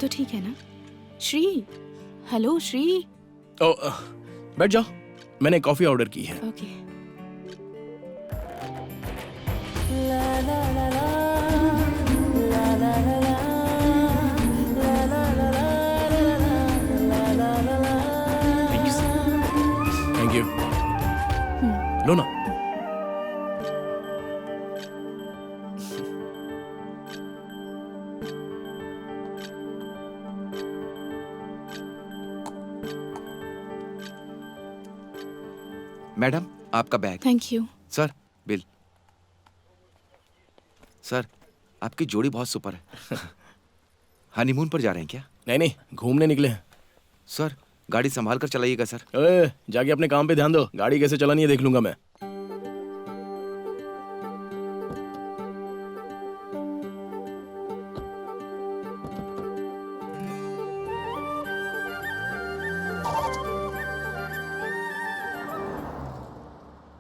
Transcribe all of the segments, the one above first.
तो ठीक है ना? श्री, हेलो श्री। ओ, बैठ जाओ, मैंने कॉफी ऑर्डर की है। ओके। Thank you. लो ना। मैडम, आपका bag. Thank you. Sir, bill. Sir, आपकी जोड़ी बहुत सुपर है। हनीमून पर जा रहे हैं क्या? नहीं नहीं, घूमने निकले हैं। सर, गाड़ी संभाल कर चलाइएगा सर। ओए, जाके अपने काम पे ध्यान दो, गाड़ी कैसे चलानी है देख लूंगा मैं।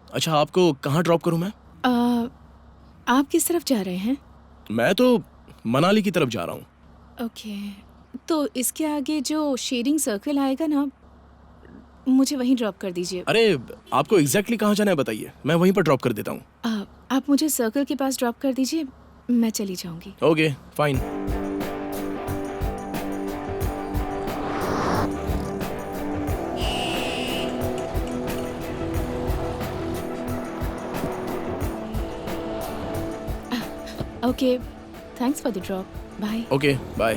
अच्छा, आपको कहाँ ड्रॉप करूं मैं? आप किस तरफ जा रहे हैं? मैं तो मनाली की तरफ जा रहा हूँ। ओके, तो इसके आगे जो शेयरिंग सर्कल आएगा ना, मुझे वहीं ड्रॉप कर दीजिए। अरे, आपको एग्जैक्टली कहाँ जाना है बताइए, मैं वहीं पर ड्रॉप कर देता हूँ। आप मुझे सर्कल के पास ड्रॉप कर दीजिए, मैं चली जाऊंगी। Okay, fine. Okay, thanks for the drop. Bye. Okay, bye.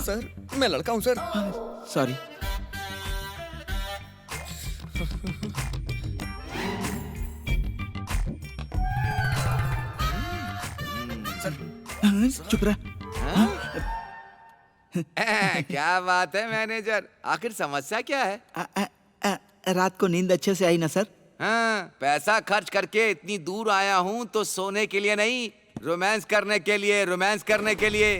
Sir, मैं लड़का हूँ सर। सॉरी। चुप रह। क्या बात है मैनेजर, आखिर समस्या क्या है? रात को नींद अच्छे से आई ना सर? हाँ, पैसा खर्च करके इतनी दूर आया हूँ तो सोने के लिए नहीं, रोमांस करने के लिए। रोमांस करने के लिए,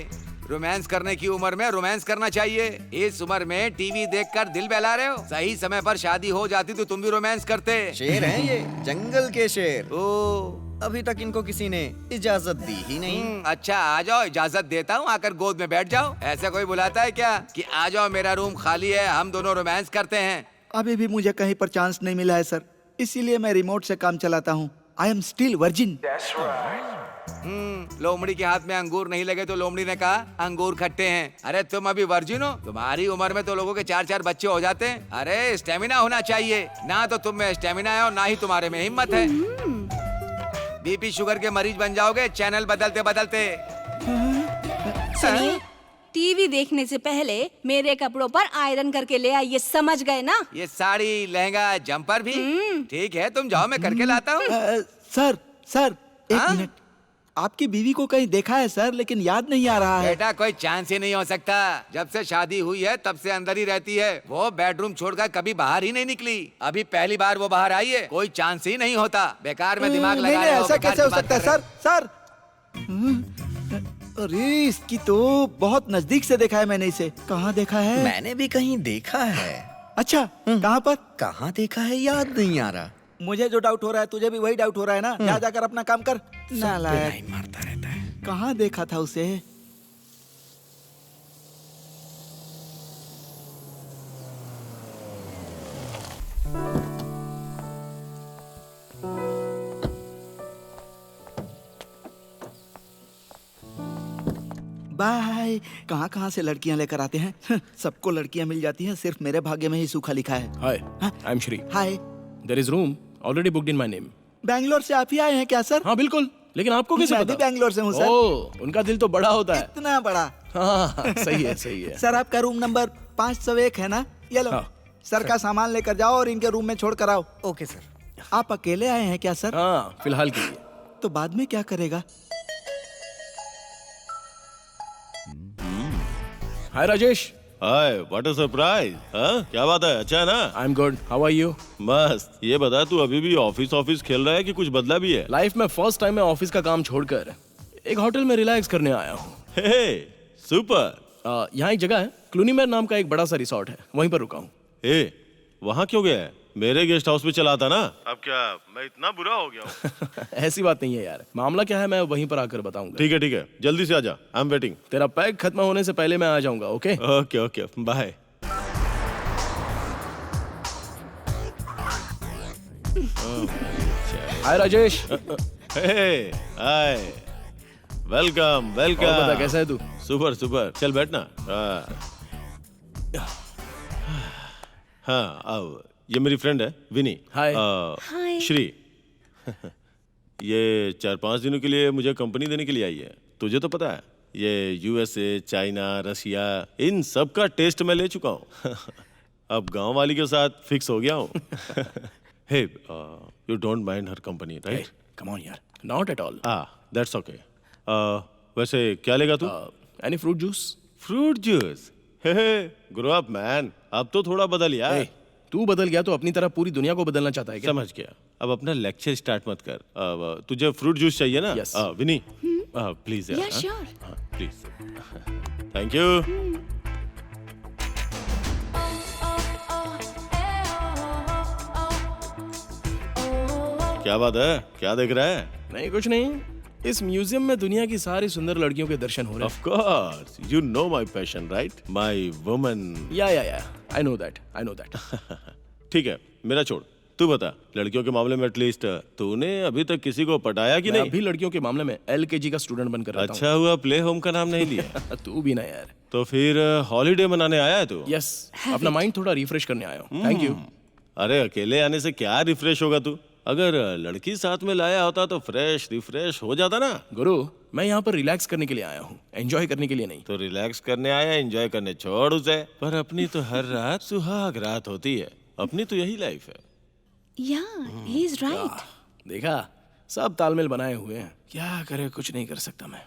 रोमांस करने की उम्र में रोमांस करना चाहिए। इस उम्र में टीवी देखकर दिल बहला रहे हो। सही समय पर शादी हो जाती तो तुम भी रोमांस करते। शेर हैं ये, जंगल के शेर। ओ, अभी तक इनको किसी ने इजाजत दी ही नहीं। अच्छा, आ जाओ, इजाजत देता हूँ, आकर गोद में बैठ जाओ। ऐसा कोई बुलाता है क्या कि आ जाओ, मेरा रूम खाली है, हम दोनों रोमांस करते हैं? अभी भी मुझे कहीं पर चांस नहीं मिला है सर, इसीलिए मैं रिमोट से काम चलाता हूँ। I am still virgin. लोमड़ी के हाथ में अंगूर नहीं लगे तो लोमड़ी ने कहा अंगूर खट्टे हैं। अरे तुम अभी वर्जिन हो? तुम्हारी उम्र में तो लोगों के 4-4 बच्चे हो जाते हैं। अरे स्टेमिना होना चाहिए, ना तो तुम में स्टेमिना है और ना ही तुम्हारे में हिम्मत है। बीपी शुगर के मरीज बन जाओगे चैनल बदलते बदलते। सुनिए, टीवी देखने से पहले मेरे कपड़ों पर आयरन करके ले आइए, समझ गए ना? ये साड़ी, लहंगा, जंपर भी ठीक है, तुम जाओ, मैं करके लाता हूँ। सर, एक हाँ? मिनट। आपकी बीवी को कहीं देखा है सर, लेकिन याद नहीं आ रहा है। बेटा, कोई चांस ही नहीं हो सकता। जब से शादी हुई है तब से अंदर ही रहती है। वो बेडरूम छोड़कर कभी बाहर ही नहीं निकली। अभी पहली बार वो बाहर आई है, कोई चांस ही नहीं होता। बेकार में दिमाग लगा रहे हो। ऐसा बेकार कैसे हो की बात सकता है कर रहे सर? अरे इसकी तो बहुत नजदीक से देखा है मैंने इसे। कहाँ देखा है? मैंने भी कहीं देखा है। अच्छा, कहाँ पर? कहाँ देखा है याद नहीं आ रहा। मुझे जो डाउट हो रहा है तुझे भी वही डाउट हो रहा है ना? जा जाकर अपना काम कर। नालायक, लाइन मारता रहता है। कहाँ देखा था उसे? बाय। कहाँ कहाँ से लड़कियाँ लेकर आते हैं। सबको लड़कियाँ मिल जाती हैं, सिर्फ मेरे भाग्य में ही सूखा लिखा है। Hi, I am Shri. Hi. There is room already booked in my name. Bangalore से आप ही आए हैं क्या सर? हाँ बिल्कुल, लेकिन आपको कैसे मैं पता? भी बैंगलोर से हूँ सर। ओह, उनका दिल तो बड़ा होता है। इतना बड़ा। हाँ, सही है, सही है। सर आपका रूम नंबर 501 है ना? ये लो। हाँ, सर का सामान लेकर जाओ और इनके रूम में छोड़ कर आओ। Okay sir. आप अकेले आए हैं क्या सर? हाँ, फिलहाल के लिए। तो बाद में क्या करेगा? Hi Rajesh. Hi, what a surprise. हाँ, क्या बात है? अच्छा है ना? I am good, how are you? मस्त। ये बता, तू अभी भी ऑफिस खेल रहा है कि कुछ बदला भी है? लाइफ में फर्स्ट टाइम मैं ऑफिस का काम छोड़कर एक होटल में रिलैक्स करने आया हूँ। हे, सुपर। यहाँ एक जगह है, क्लूनीमेर नाम का एक बड़ा सा रिसोर्ट है, वहीं पर रुका हूँ। ए, वहाँ क्यों गया है? मेरे गेस्ट हाउस में चला था ना। अब क्या मैं इतना बुरा हो गया हूँ? ऐसी बात नहीं है यार, मामला क्या है मैं वहीं पर आकर बताऊंगा। ठीक है, जल्दी से आजा, आई एम वेटिंग। तेरा पैक खत्म होने से पहले मैं आ जाऊंगा, okay? Okay okay, bye. Hi Rajesh. Hey, hi, welcome और बता वेलकम। कैसा है तू? सुपर सुपर, चल बैठना। हाँ, आओ। ये मेरी फ्रेंड है विनी। हाय। हाय। श्री। ये 4-5 दिनों के लिए मुझे कंपनी देने के लिए आई है। तुझे तो पता है ये यूएसए, चाइना, रशिया, इन सब का टेस्ट मैं ले चुका हूँ। अब गांव वाली के साथ फिक्स हो गया हूँ। Hey, you don't mind her company, right? Come on यार, not at all. That's okay. वैसे क्या लेगा तू? Any fruit juice? Fruit juice? Hey, grow up man, अब तो थोड़ा बदल यार। तू बदल गया तो अपनी तरह पूरी दुनिया को बदलना चाहता है क्या? समझ गया। अब अपना लेक्चर स्टार्ट मत कर। अब तुझे फ्रूट जूस चाहिए ना? Yes. विनी, प्लीज यार। Yeah, sure. Please. Thank you. क्या बात है? क्या देख रहा है? नहीं कुछ नहीं, इस म्यूजियम में दुनिया की सारी सुंदर लड़कियों के दर्शन हो रहे Of course, you know my passion, right? My woman. हैं। या आई नो दैट। ठीक है, मेरा छोड़। तू बता, लड़कियों के मामले में एटलीस्ट तूने अभी तक किसी को पटाया कि मैं नहीं? अभी लड़कियों के मामले में LKG का स्टूडेंट बनकर रहता अच्छा हुआ प्ले होम का नाम नहीं लिया। हूँ। तू भी ना यार। तो फिर हॉलीडे मनाने आया है तू? यस, अपना माइंड थोड़ा रिफ्रेश करने आया हूँ। Thank you. अरे अकेले आने से क्या रिफ्रेश होगा तू? अगर लड़की साथ में लाया होता तो फ्रेश रिफ्रेश हो जाता ना। गुरु, मैं यहाँ पर रिलैक्स करने के लिए आया हूँ, एंजॉय करने के लिए नहीं। तो रिलैक्स करने आया, एंजॉय करने छोड़ उसे। पर अपनी तो हर रात सुहाग रात होती है। अपनी तो यही लाइफ है। Yeah, he is right. देखा, सब तालमेल बनाए हुए हैं, क्या करे कुछ नहीं कर सकता मैं।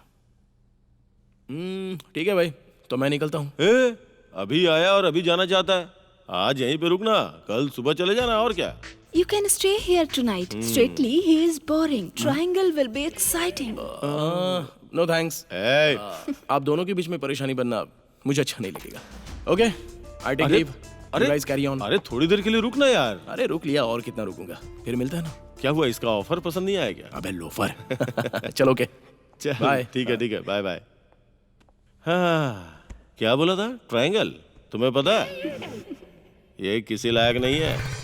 ठीक है भाई, तो मैं निकलता हूँ। ए, अभी आया और अभी जाना चाहता है? आज यहीं पे रुकना, कल सुबह चले जाना, और क्या? You can stay here tonight. Strictly, he is boring. Triangle will be exciting. No thanks. ए, आप दोनों के बीच में परेशानी बनना मुझे अच्छा नहीं लगेगा। ओके, आई टेक अरे, लीव। अरे, गाइस कैरी ऑन। अरे थोड़ी देर के लिए रुकना यार। अरे रुक लिया, और कितना रुकूंगा, फिर मिलता है ना। क्या हुआ, इसका ऑफर पसंद नहीं आया क्या? अबे लोफर। चलो ओके, चल, बाय। ठीक है, बाय बाय। हाँ, क्या बोला था? ट्रायंगल? तुम्हें पता है ये किसी लायक नहीं है।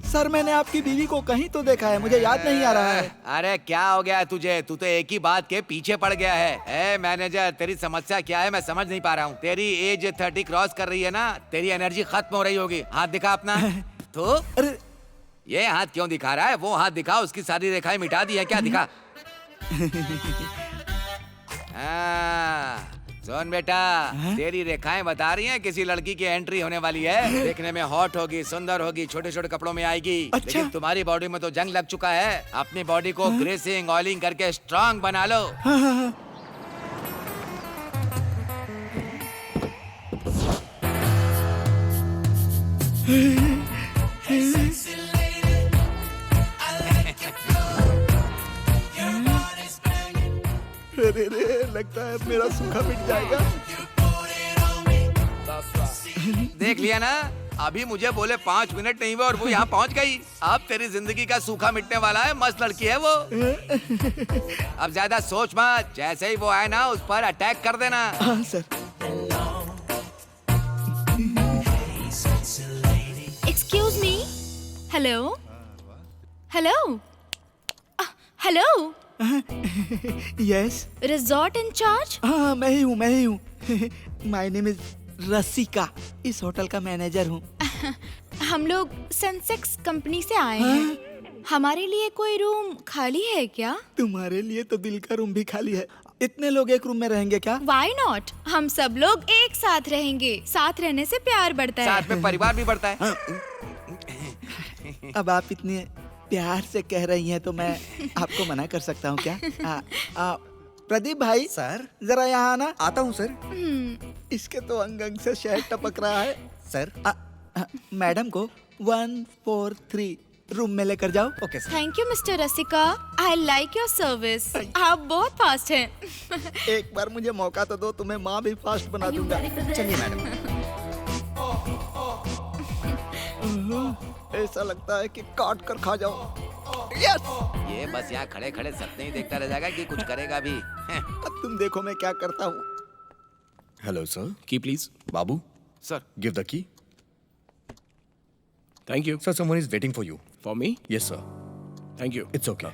सर मैंने आपकी बीवी को कहीं तो देखा है, मुझे याद नहीं आ रहा है। अरे क्या हो गया है तुझे? तू तो एक ही बात के पीछे पड़ गया है। मैनेजर, तेरी समस्या क्या है मैं समझ नहीं पा रहा हूँ। तेरी एज 30 क्रॉस कर रही है ना, तेरी एनर्जी खत्म हो रही होगी। हाथ दिखा अपना। तो अरे ये हाथ क्यों दिखा रहा है? वो हाथ दिखा, उसकी सारी रेखाएं मिटा दी है क्या? दिखा। सुन बेटा, तेरी रेखाएं बता रही हैं किसी लड़की की एंट्री होने वाली है। देखने में हॉट होगी, सुंदर होगी, छोटे छोटे कपड़ों में आएगी। अच्छा। लेकिन तुम्हारी बॉडी में तो जंग लग चुका है। अपनी बॉडी को ग्रेसिंग ऑयलिंग करके स्ट्रांग बना लो। अरे रे, लगता है मेरा सूखा मिट जाएगा। देख लिया ना, अभी मुझे बोले 5 मिनट नहीं हुए और वो यहाँ पहुँच गई। अब तेरी जिंदगी का सूखा मिटने वाला है। मस्त लड़की है वो। अब ज्यादा सोच मत, जैसे ही वो आए ना उस पर अटैक कर देना। हाँ sir. Excuse me. Hello. Hello. Hello. Yes. Resort in charge? हाँ मैं ही हूँ। माय नेम इज रसिका, इस होटल का मैनेजर हूँ। हम लोग सेंसेक्स कंपनी से आए हैं। हमारे लिए कोई रूम खाली है क्या? तुम्हारे लिए तो दिल का रूम भी खाली है। इतने लोग एक रूम में रहेंगे क्या? Why not? हम सब लोग एक साथ रहेंगे। साथ रहने से प्यार बढ़ता है। साथ में परिवार भी बढ़ता है। अब आप इतने प्यार से कह रही हैं तो मैं आपको मना कर सकता हूँ क्या? प्रदीप भाई सर, जरा यहाँ आना। आता हूँ सर। इसके तो अंग अंग से शहद टपक रहा है। सर, मैडम को 1 4 3 रूम में लेकर जाओ। Okay sir. Thank you mister Rasika, I like your service. आप बहुत फास्ट हैं। एक बार मुझे मौका तो दो, तुम्हें माँ भी फास्ट बना दूंगा। चलिए मैडम। ऐसा लगता है कि काट कर खा जाओ। यस। ये बस यहाँ खड़े खड़े सपने ही देखता रह जाएगा कि कुछ करेगा भी। अब तुम देखो मैं क्या करता हूँ। Hello sir. Key please. बाबू, sir give the key. Thank you. Sir, someone is waiting for you. For me. Yes, sir. Thank you. It's okay.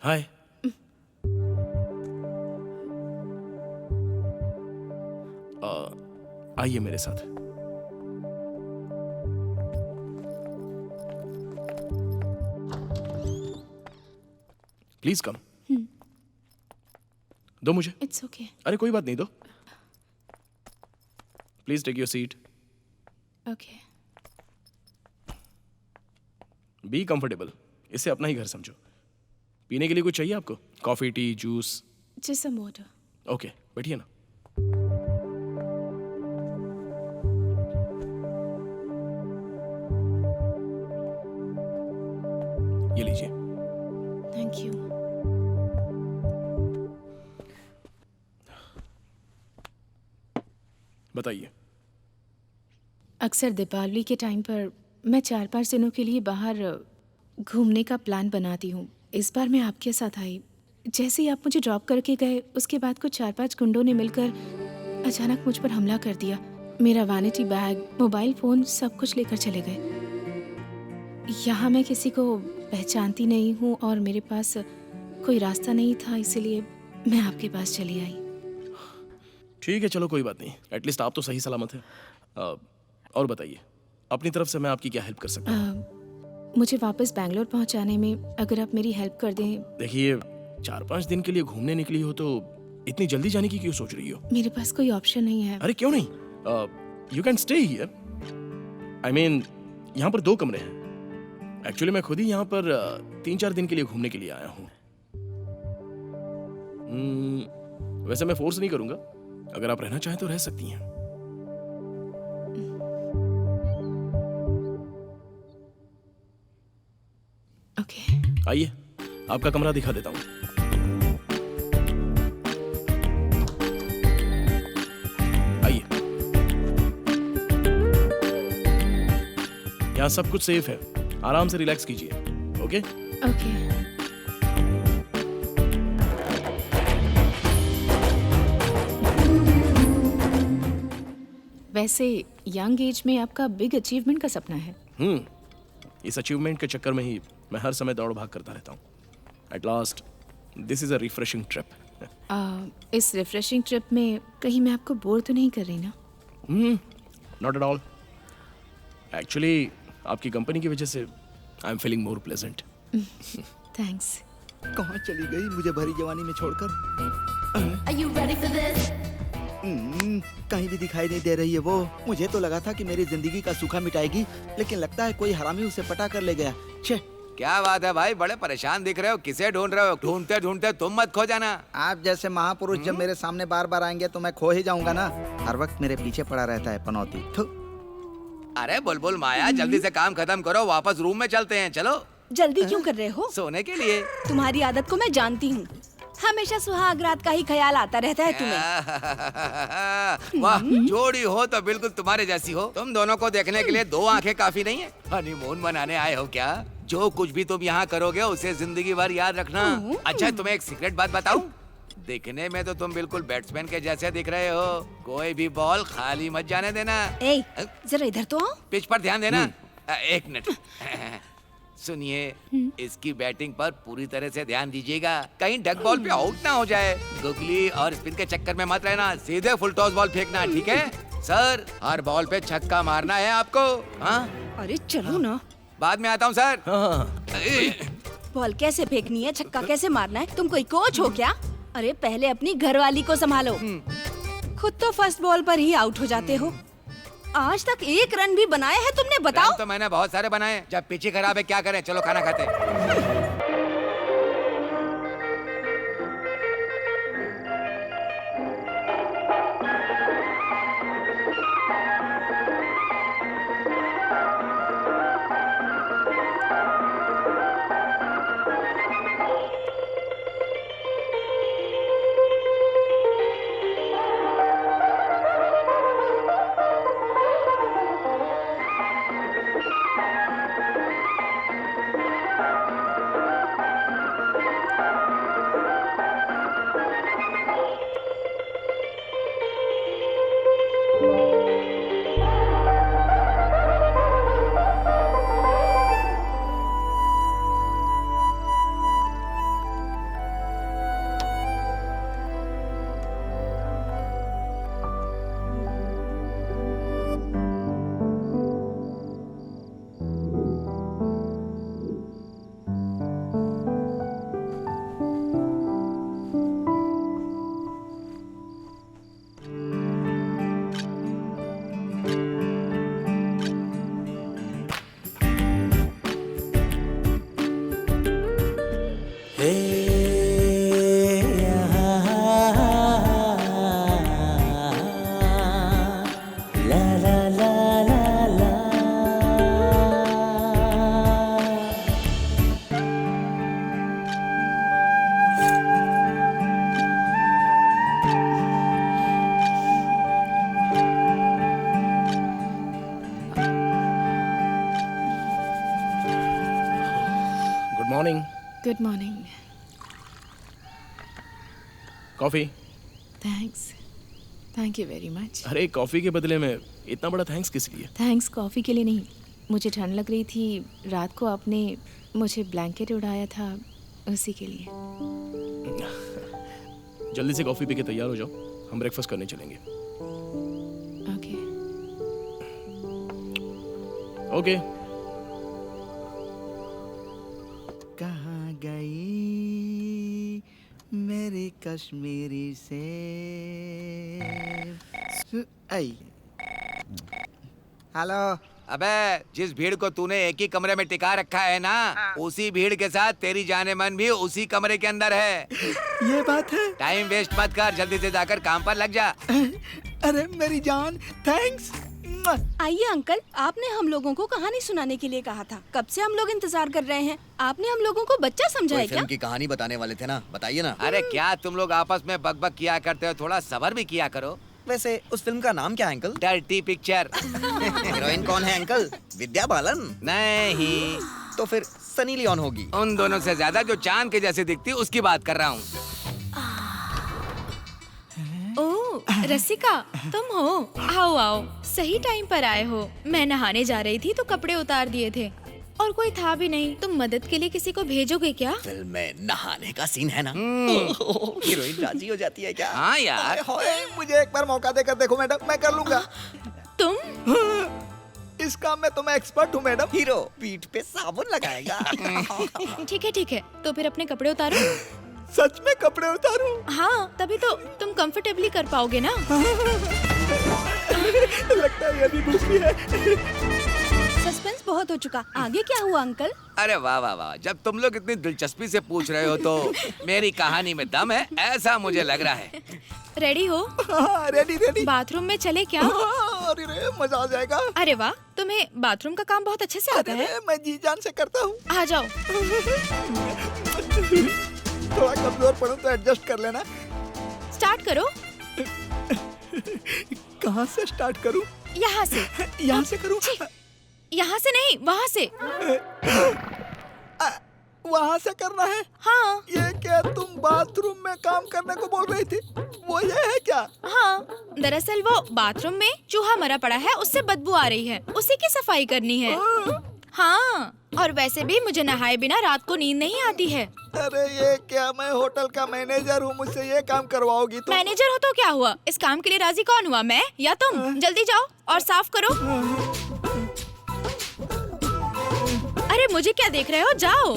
Hi. आइए मेरे साथ। Please come. दो मुझे। It's okay. अरे कोई बात नहीं, दो। Please take your seat. Okay. Be comfortable. इसे अपना ही घर समझो। पीने के लिए कुछ चाहिए आपको? Coffee, tea, juice? Just some water. Okay, बैठिए ना। ये लीजिए। Thank you. बताइए। अक्सर दीपावली के टाइम पर मैं 4-5 दिनों के लिए बाहर घूमने का प्लान बनाती हूँ। इस बार मैं आपके साथ आई। जैसे ही आप मुझे ड्रॉप करके गए, उसके बाद कुछ 4-5 गुंडों ने मिलकर अचानक मुझ पर हमला कर दिया। मेरा वैनिटी बैग, मोबाइल फ़ोन सब कुछ लेकर चले गए। यहाँ मैं किसी को पहचानती नहीं हूँ और मेरे पास कोई रास्ता नहीं था, इसलिए मैं आपके पास चली आई। ठीक है, चलो कोई बात नहीं। एटलीस्ट आप तो सही सलामत हैं। और बताइए, अपनी तरफ से मैं आपकी क्या हेल्प कर सकता हूँ? मुझे वापस बैंगलोर पहुँचाने में अगर आप मेरी हेल्प कर दें। देखिए, 4-5 दिन के लिए घूमने निकली हो तो इतनी जल्दी जाने की क्यों सोच रही हो? मेरे पास कोई ऑप्शन नहीं है। अरे क्यों नहीं? You can stay here. I mean, यहाँ पर 2 कमरे हैं। एक्चुअली मैं खुद ही यहाँ पर 3-4 दिन के लिए घूमने के लिए आया हूँ। वैसे मैं फोर्स नहीं करूँगा। अगर आप रहना चाहें तो रह सकती हैं। ओके। आइए, आपका कमरा दिखा देता हूँ। आइए। यहाँ सब कुछ सेफ है। आराम से रिलैक्स कीजिए। ओके? ओके। वैसे यंग एज में आपका बिग अचीवमेंट का सपना है। इस अचीवमेंट के चक्कर में ही मैं हर समय दौड़ भाग करता रहता हूँ। At last this is a refreshing trip. इस रिफ्रेशिंग ट्रिप में कहीं मैं आपको बोर तो नहीं कर रही ना? Not at all. एक्चुअली आपकी कंपनी की वजह से I am feeling more pleasant. Thanks. कहाँ चली गई मुझे भरी जवानी में छोड़कर? कहीं भी दिखाई नहीं दे रही है वो। मुझे तो लगा था कि मेरी जिंदगी का सूखा मिटाएगी, लेकिन लगता है कोई हरामी उसे पटा कर ले गया। छे। क्या बात है भाई, बड़े परेशान दिख रहे हो। किसे ढूंढ रहे हो? ढूंढते ढूंढते तुम मत खो जाना। आप जैसे महापुरुष जब मेरे सामने बार बार आएंगे तो मैं खो ही जाऊंगा ना। हर वक्त मेरे पीछे पड़ा रहता है पनौती। अरे बुलबुल माया, जल्दी से काम खत्म करो, वापस रूम में चलते हैं। चलो। जल्दी क्यों कर रहे हो? सोने के लिए। तुम्हारी आदत को मैं जानती हूँ। हमेशा सुहाग रात का ही ख्याल आता रहता है तुम्हें। वाह, जोड़ी हो तो बिल्कुल तुम्हारे जैसी हो। तुम दोनों को देखने के लिए 2 आंखें काफी नहीं है? हनीमून मनाने आए हो क्या? जो कुछ भी तुम यहाँ करोगे उसे जिंदगी भर याद रखना। अच्छा, तुम्हें एक सीक्रेट बात बताऊं? दिखने में तो तुम बिल्कुल बैट्समैन के जैसे दिख रहे हो। कोई भी बॉल खाली मत जाने देना। ए, जरा इधर तो आओ। पिच पर ध्यान देना। 1 मिनट। सुनिए, इसकी बैटिंग पर पूरी तरह से ध्यान दीजिएगा, कहीं डक बॉल पे आउट ना हो जाए। गुगली और स्पिन के चक्कर में मत रहना, सीधे फुल टॉस बॉल फेंकना, ठीक है? सर, हर बॉल पे छक्का मारना है आपको। हाँ? अरे चलो ना। बाद में आता हूँ सर। बॉल कैसे फेंकनी है, छक्का कैसे मारना है? तुम कोई कोच हो क्या? अरे पहले अपनी घरवाली को संभालो। खुद तो फर्स्ट बॉल पर ही आउट हो जाते हो। आज तक 1 रन भी बनाए हैं तुमने, बताओ? रन तो मैंने बहुत सारे बनाए। जब पिच खराब है क्या करें? चलो खाना खाते। Good morning. Coffee? Thanks, thank you very much. अरे कॉफी के बदले में इतना बड़ा थैंक्स किस लिए? थैंक्स कॉफ़ी के लिए नहीं, मुझे ठंड लग रही थी, रात को आपने मुझे ब्लैंकेट उड़ाया था, उसी के लिए। जल्दी से कॉफी पी के तैयार हो जाओ, हम ब्रेकफास्ट करने चलेंगे। ओके। ओके। कहाँ गई मेरी कश्मीरी से आई। हेलो। अबे जिस भीड़ को तूने एक ही कमरे में टिका रखा है ना, उसी भीड़ के साथ तेरी जाने मन भी उसी कमरे के अंदर है। ये बात है। टाइम वेस्ट मत कर, जल्दी से जाकर काम पर लग जा। अरे मेरी जान, थैंक्स। आइए अंकल, आपने हम लोगों को कहानी सुनाने के लिए कहा था। कब से हम लोग इंतजार कर रहे हैं। आपने हम लोगों को बच्चा समझा है क्या? फिल्म की कहानी बताने वाले थे ना, बताइए ना। अरे क्या तुम लोग आपस में बकबक किया करते हो, थोड़ा सब्र भी किया करो। वैसे उस फिल्म का नाम क्या है अंकल? Dirty picture. हीरोइन कौन है अंकल? विद्या बालन? नहीं, तो फिर सनी लियोन होगी। उन दोनों से ज्यादा जो चांद के जैसे दिखती उसकी बात कर रहा हूँ। ओह रसिका, तुम हो? आओ आओ, सही टाइम पर आए हो। मैं नहाने जा रही थी तो कपड़े उतार दिए थे और कोई था भी नहीं। तुम मदद के लिए किसी को भेजोगे क्या? फिल्म में नहाने का सीन है ना, हीरोइन राजी हो जाती है क्या? हाँ यार। मुझे एक बार मौका देकर देखो मैडम, मैं कर लूंगा। तुम? इस काम में तो मैं एक्सपर्ट हूँ मैडम। हीरो पीठ पे साबुन लगाएगा। ठीक है, तो फिर अपने कपड़े उतारो। सच में कपड़े उतारूं? हाँ, तभी तो तुम कंफर्टेबली कर पाओगे ना। लगता है ये भी दूसरी है। सस्पेंस बहुत हो चुका, आगे क्या हुआ अंकल? अरे वाह वाह वाह, जब तुम लोग इतनी दिलचस्पी से पूछ रहे हो तो मेरी कहानी में दम है, ऐसा मुझे लग रहा है। रेडी हो? हाँ, रेडी रेडी। बाथरूम में चले क्या? हाँ, अरे रे, मजा आ जाएगा। अरे वाह, तुम्हें बाथरूम का काम बहुत अच्छे से आता अरे है। रे, मैं जी जान से करता हूँ। आ जाओ। थोड़ा कमजोर पड़ूं तो एडजस्ट कर लेना। स्टार्ट करो। कहाँ से स्टार्ट करूँ? यहाँ से। यहाँ से करूँ? यहाँ से नहीं, वहाँ से। वहाँ से करना है? हाँ ये क्या तुम बाथरूम में काम करने को बोल रही थी? वो ये है क्या? हाँ, दरअसल वो बाथरूम में चूहा मरा पड़ा है, उससे बदबू आ रही है, उसी की सफाई करनी है। हाँ, और वैसे भी मुझे नहाए बिना रात को नींद नहीं आती है। अरे ये क्या, मैं होटल का मैनेजर हूँ, मुझसे ये काम करवाओगी तुम? मैनेजर हो तो क्या हुआ, इस काम के लिए राजी कौन हुआ, मैं या तुम? जल्दी जाओ और साफ करो। अरे मुझे क्या देख रहे हो, जाओ।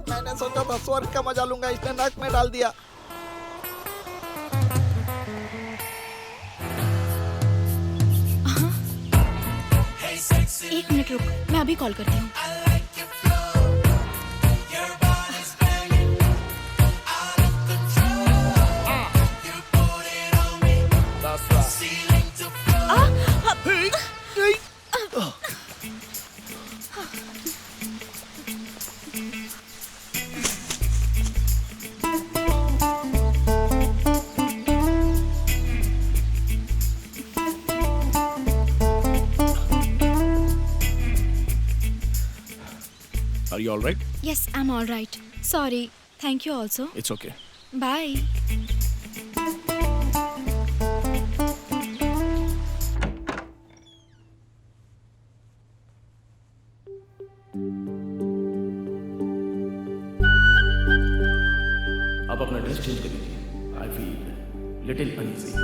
मैंने सोचा था स्वर्ग का मजा लूंगा, इसने नाक में डाल दिया। एक मिनट रुक, मैं अभी कॉल करती हूँ। Are you all right? Yes, I'm all right. Sorry. Thank you also. It's okay. Bye. आप अपना ड्रेस चेंज कर लीजिए। I feel little uneasy.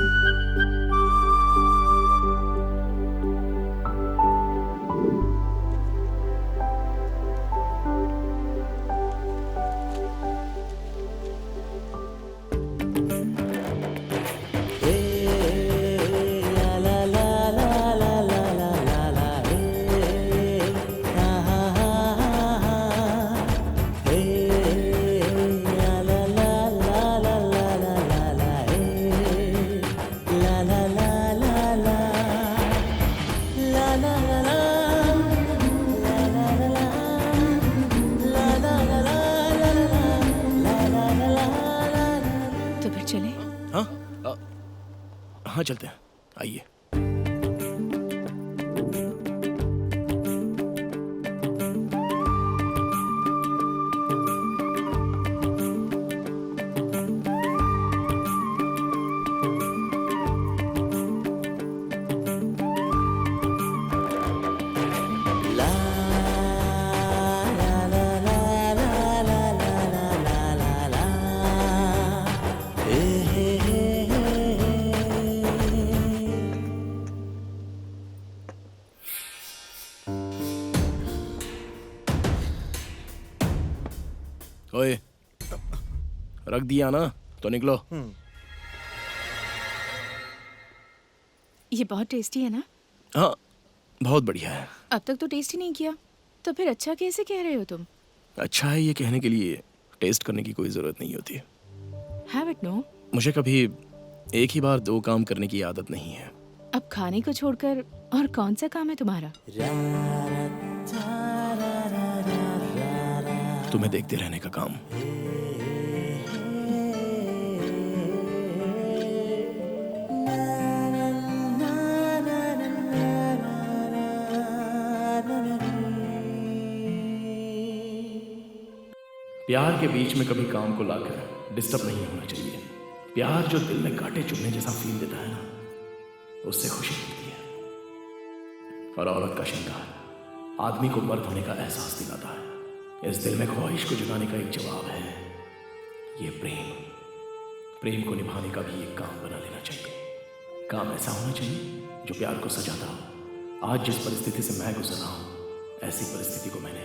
तो फिर चले? हाँ हाँ चलते हैं, आइए। रख दिया ना तो निकलो। ये बहुत टेस्टी है ना? हाँ बहुत बढ़िया है। अब तक तो टेस्ट ही नहीं किया, तो फिर अच्छा कैसे कह रहे हो तुम? अच्छा है ये कहने के लिए टेस्ट करने की कोई ज़रूरत नहीं होती। Have it no. मुझे कभी एक ही बार 2 काम करने की आदत नहीं है। अब खाने को छोड़कर और कौन सा काम है तुम्हारा? तुम्हें देखते रहने का काम। प्यार के बीच में कभी काम को लाकर डिस्टर्ब नहीं होना चाहिए। प्यार जो दिल में कांटे चुभने जैसा फील देता है ना, उससे खुशी मिलती है। और औरत का श्रृंगार आदमी को मर्द होने का एहसास दिलाता है। इस दिल में ख्वाहिश को जगाने का एक जवाब है ये प्रेम। प्रेम को निभाने का भी एक काम बना लेना चाहिए। काम ऐसा होना चाहिए जो प्यार को सजाता हो। आज जिस परिस्थिति से मैं गुजर रहा हूं, ऐसी परिस्थिति को मैंने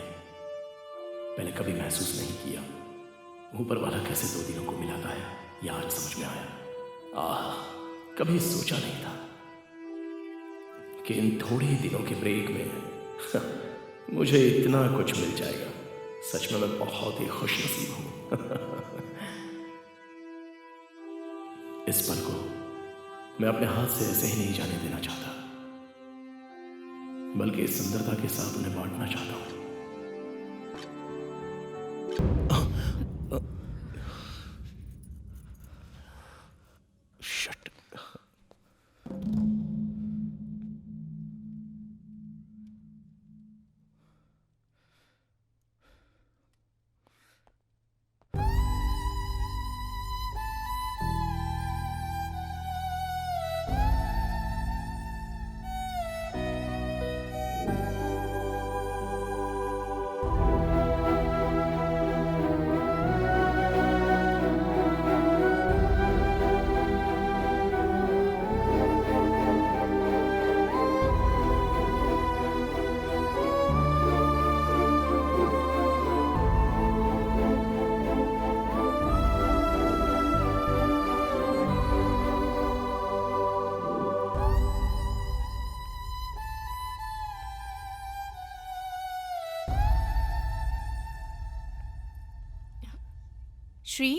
पहले कभी महसूस नहीं किया। ऊपर वाला कैसे 2 दिनों को मिलाता है, यह आज समझ में आया। कभी सोचा नहीं था कि इन थोड़े दिनों के ब्रेक में मुझे इतना कुछ मिल जाएगा। सच में मैं बहुत ही खुशनसीब हूं। इस पल को मैं अपने हाथ से ऐसे ही नहीं जाने देना चाहता, बल्कि इस सुंदरता के साथ उन्हें बांटना चाहता हूं। Shit. Shri,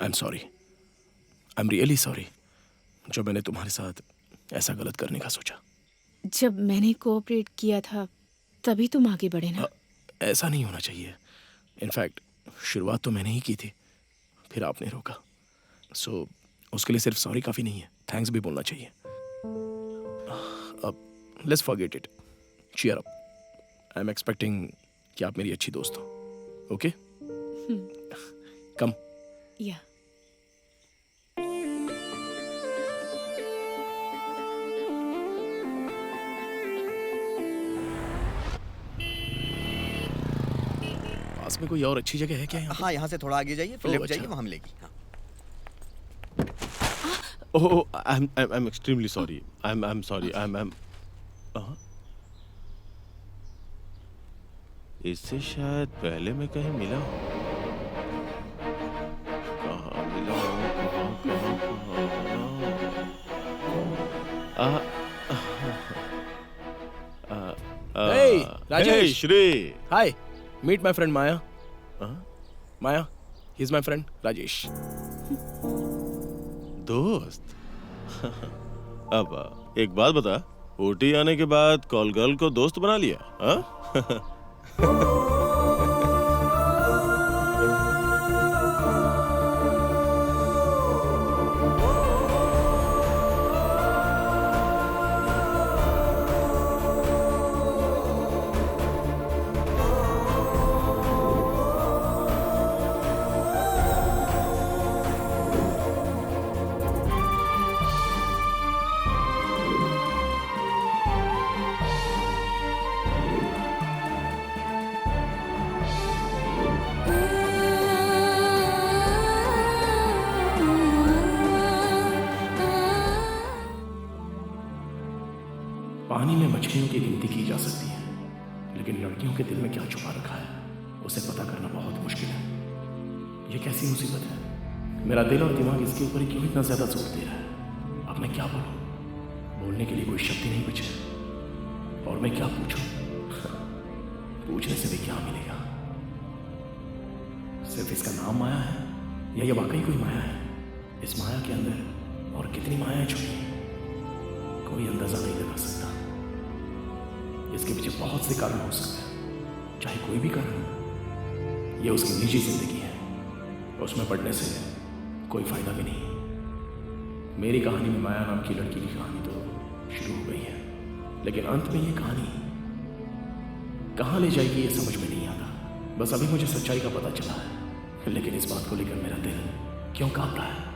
I am sorry. I am really sorry जो मैंने तुम्हारे साथ ऐसा गलत करने का सोचा। जब मैंने कोऑपरेट किया था तभी तुम आगे बढ़े ना। ऐसा नहीं होना चाहिए। इनफैक्ट शुरुआत तो मैंने ही की थी, फिर आपने रोका। सो उसके लिए सिर्फ सॉरी काफ़ी नहीं है, थैंक्स भी बोलना चाहिए। अब let's forget it, cheer up. I am expecting कि आप मेरी अच्छी दोस्त हो। Okay come. या पास में कोई और अच्छी जगह है क्या यहाँ? हाँ, यहाँ से थोड़ा आगे जाइए, फिर लेफ्ट अच्छा। जाइए, वहाँ मिलेगी। हाँ। Oh, I'm extremely sorry. I'm sorry. I'm इससे शायद पहले मैं कहीं मिला हूँ। कहाँ मिला हूँ? Hey, Rajesh. Hey, Shri. Hi, meet my friend Maya. हाँ? Maya, he's my friend Rajesh. दोस्त। अब एक बात बता, ओटी आने के बाद कॉल गर्ल को दोस्त बना लिया, हाँ? पानी में मछलियों की गिनती की जा सकती है, लेकिन लड़कियों के दिल में क्या छुपा रखा है उसे पता करना बहुत मुश्किल है। ये कैसी मुसीबत है? मेरा दिल और दिमाग इसके ऊपर क्यों इतना ज्यादा जोर दे रहा है? अब मैं क्या बोलूं? बोलने के लिए कोई शब्द ही नहीं बचे। और मैं क्या पूछूं? पूछने से भी क्या मिलेगा? सिर्फ इसका नाम माया है या ये वाकई कोई माया है? इस माया के अंदर और कितनी मायाएं छुपी हैं, कोई अंदाजा नहीं लगा सकता। इसके पीछे बहुत से कारण हो सकते हैं, चाहे कोई भी कारण हो। यह उसकी निजी जिंदगी है, उसमें पढ़ने से कोई फायदा भी नहीं। मेरी कहानी में माया नाम की लड़की की कहानी तो शुरू हो गई है, लेकिन अंत में ये कहानी कहाँ ले जाएगी ये समझ में नहीं आता। बस अभी मुझे सच्चाई का पता चला है, लेकिन इस बात को लेकर मेरा दिल क्यों कांप रहा है?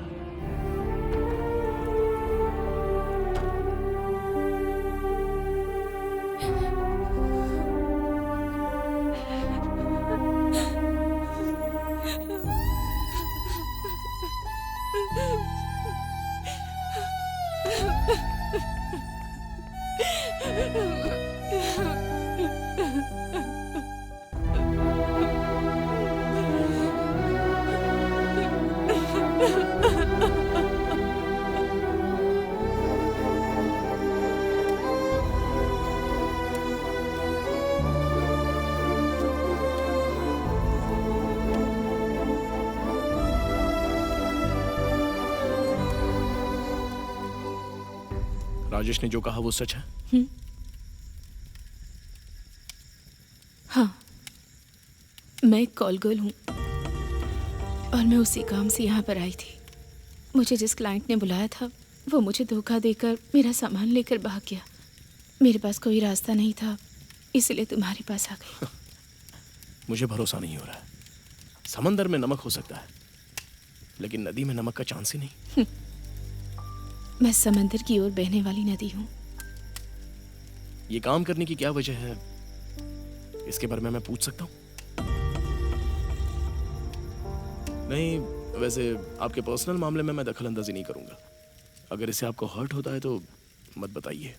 राजेश ने जो कहा वो सच है? हाँ, मैं एक कॉल गर्ल हूँ और मैं उसी काम से यहाँ पर आई थी। मुझे जिस क्लाइंट ने बुलाया था वो मुझे धोखा देकर मेरा सामान लेकर भाग गया। मेरे पास कोई रास्ता नहीं था, इसलिए तुम्हारे पास आ गई। मुझे भरोसा नहीं हो रहा है। समंदर में नमक हो सकता है, लेकिन नदी में नमक का चांस ही नहीं। मैं समंदर की ओर बहने वाली नदी हूँ। ये काम करने की क्या वजह है, इसके बारे में मैं पूछ सकता हूँ? नहीं, वैसे आपके पर्सनल मामले में मैं दखल अंदाजी नहीं करूंगा। अगर इससे आपको हर्ट होता है तो मत बताइए।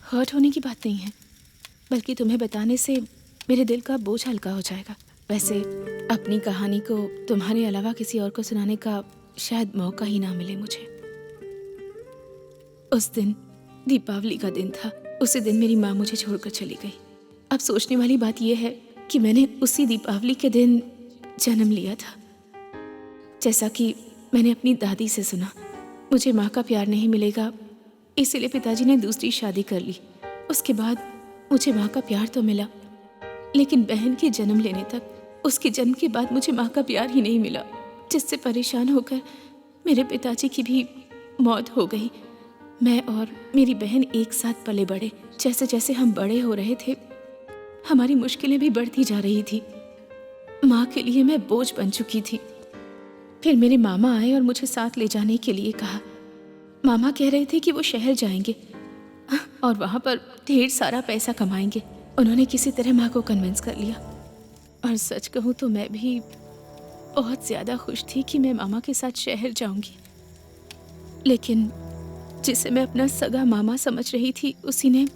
हर्ट होने की बात नहीं है, बल्कि तुम्हें बताने से मेरे दिल का बोझ हल्का हो जाएगा। वैसे अपनी कहानी को तुम्हारे अलावा किसी और को सुनाने का शायद मौका ही ना मिले मुझे। उस दिन दीपावली का दिन था। उसी दिन मेरी माँ मुझे छोड़कर चली गई। अब सोचने वाली बात यह है कि मैंने उसी दीपावली के दिन जन्म लिया था। जैसा कि मैंने अपनी दादी से सुना, मुझे माँ का प्यार नहीं मिलेगा, इसीलिए पिताजी ने दूसरी शादी कर ली। उसके बाद मुझे माँ का प्यार तो मिला, लेकिन बहन के जन्म लेने तक, उसके जन्म के बाद मुझे माँ का प्यार ही नहीं मिला, जिससे परेशान होकर मेरे पिताजी की भी मौत हो गई। मैं और मेरी बहन एक साथ पले बड़े। जैसे जैसे हम बड़े हो रहे थे, हमारी मुश्किलें भी बढ़ती जा रही थी। माँ के लिए मैं बोझ बन चुकी थी। फिर मेरे मामा आए और मुझे साथ ले जाने के लिए कहा। मामा कह रहे थे कि वो शहर जाएंगे और वहाँ पर ढेर सारा पैसा कमाएंगे। उन्होंने किसी तरह माँ को कन्विंस कर लिया। और सच कहूँ तो मैं भी बहुत ज़्यादा खुश थी कि मैं मामा के साथ शहर जाऊंगी। लेकिन जिसे मैं अपना सगा मामा समझ रही थी, उसी ने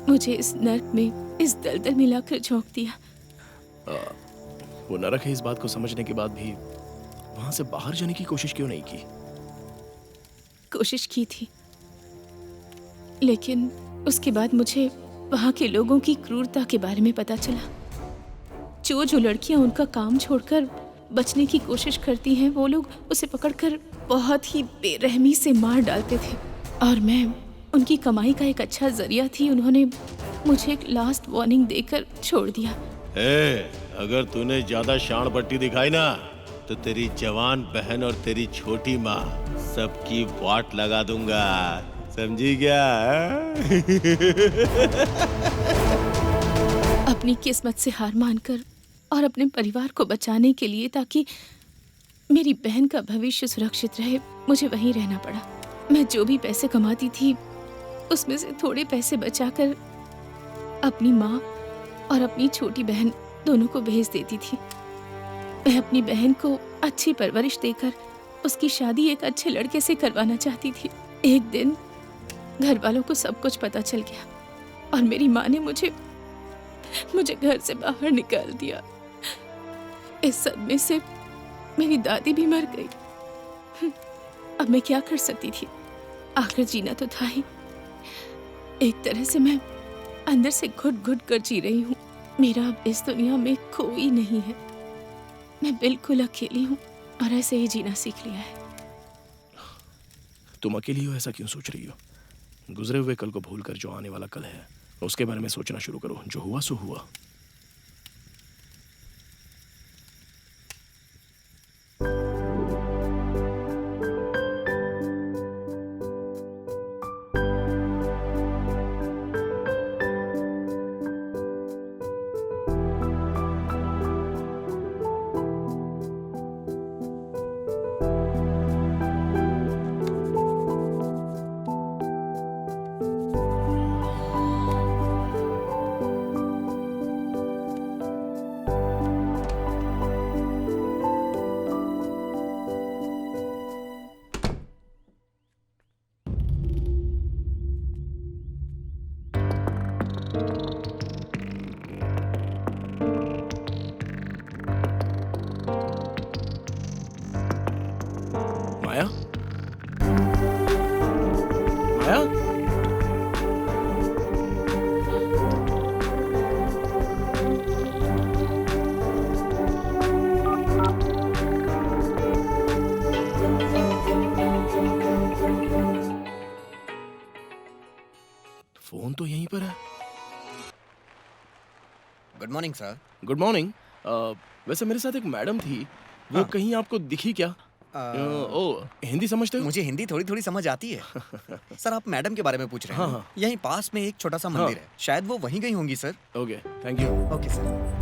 मुझे इस नर्क में, इस दलदल में लाकर झोंक दिया। वो नरक है, इस बात को समझने के बाद भी वहां से बाहर जाने की कोशिश क्यों नहीं की? कोशिश की थी, लेकिन उसके बाद मुझे वहाँ के लोगों की क्रूरता के बारे में पता चला। जो लड़कियां उनका काम छोड़कर बचने की कोशिश करती हैं, वो लोग उसे पकड़कर बहुत ही बेरहमी से मार डालते थे। और मैं उनकी कमाई का एक अच्छा जरिया थी, उन्होंने मुझे एक लास्ट वार्निंग देकर छोड़ दिया। अगर तूने ज्यादा शान पट्टी दिखाई ना तो तेरी जवान बहन और तेरी छोटी माँ सबकी वाट लगा दूंगा, समझी क्या? अपनी किस्मत से हार मानकर और अपने परिवार को बचाने के लिए, ताकि मेरी बहन का भविष्य सुरक्षित रहे, मुझे वहीं रहना पड़ा। मैं जो भी पैसे कमाती थी उसमें से थोड़े पैसे बचाकर अपनी माँ और अपनी छोटी बहन दोनों को भेज देती थी। मैं अपनी बहन को अच्छी परवरिश देकर उसकी शादी एक अच्छे लड़के से करवाना चाहती थी। एक दिन घर वालों को सब कुछ पता चल गया और मेरी माँ ने मुझे घर से बाहर निकाल दिया। इस सदमे से मेरी दादी भी मर गई। अब मैं क्या कर सकती थी? आखिर जीना तो था ही। एक तरह से मैं अंदर से घुट घुट कर जी रही हूँ। मेरा अब इस दुनिया में कोई नहीं है। मैं बिल्कुल अकेली हूँ और ऐसे ही जीना सीख लिया है। तुम अकेली हो, ऐसा क्यों सोच रही हो? गुजरे हुए कल को भूलकर जो आने वाला कल है उसके बारे में सोचना शुरू करो। जो हुआ सो हुआ। माया, माया, फोन तो यहीं पर है। Good morning sir. Good morning. वैसे मेरे साथ एक मैडम थी, वो कहीं आपको दिखी क्या? ओ, हिंदी समझते हो? मुझे हिंदी थोड़ी थोड़ी समझ आती है। सर आप मैडम के बारे में पूछ रहे हैं? हाँ। यहीं पास में एक छोटा सा मंदिर है, शायद वो वहीं गई होंगी sir. Okay, thank you. Okay sir.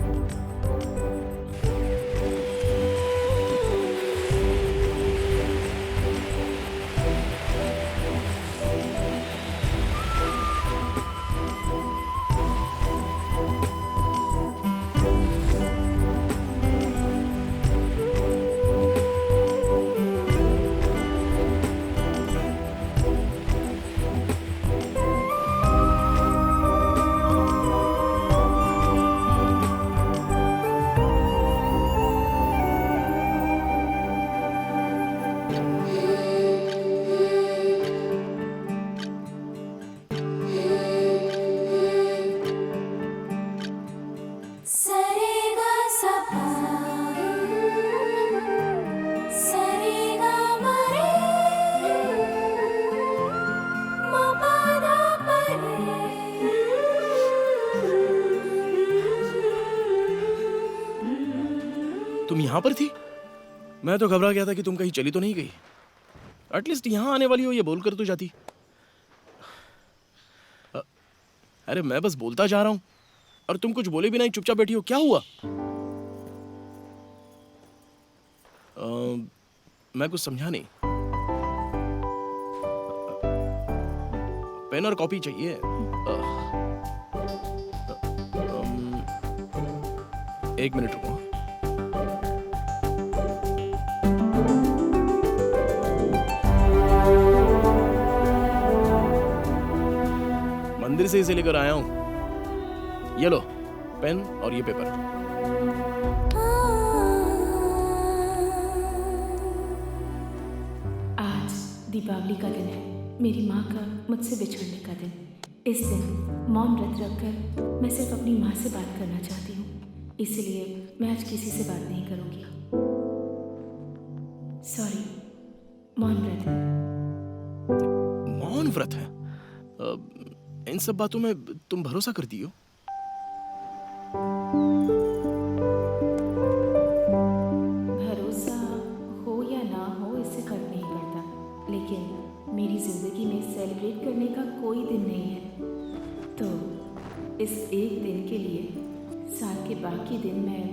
तुम यहाँ पर थी? मैं तो घबरा गया था कि तुम कहीं चली तो नहीं गई। एटलीस्ट यहाँ आने वाली हो ये बोलकर तो जाती। अरे मैं बस बोलता जा रहा हूँ और तुम कुछ बोले भी नहीं, चुपचाप बैठी हो। क्या हुआ? मैं कुछ समझा नहीं। पेन और कॉपी चाहिए। एक मिनट रुको। मंदिर से इसे लेकर आया हूं। ये लो पेन और ये पेपर। आज दीपावली का दिन है, मेरी माँ का मुझसे बिछड़ने का दिन। इस दिन मौन व्रत रखकर मैं सिर्फ अपनी माँ से बात करना चाहती हूँ, इसलिए मैं आज किसी से बात नहीं करूँगी। सॉरी, मौन व्रत है। मौन व्रत है? इन सब बातों में तुम भरोसा करती हो? भरोसा हो या ना हो इससे फर्क नहीं पड़ता, लेकिन मेरी जिंदगी में सेलिब्रेट करने का कोई दिन नहीं है, तो इस एक दिन के लिए साल के बाकी दिन मैं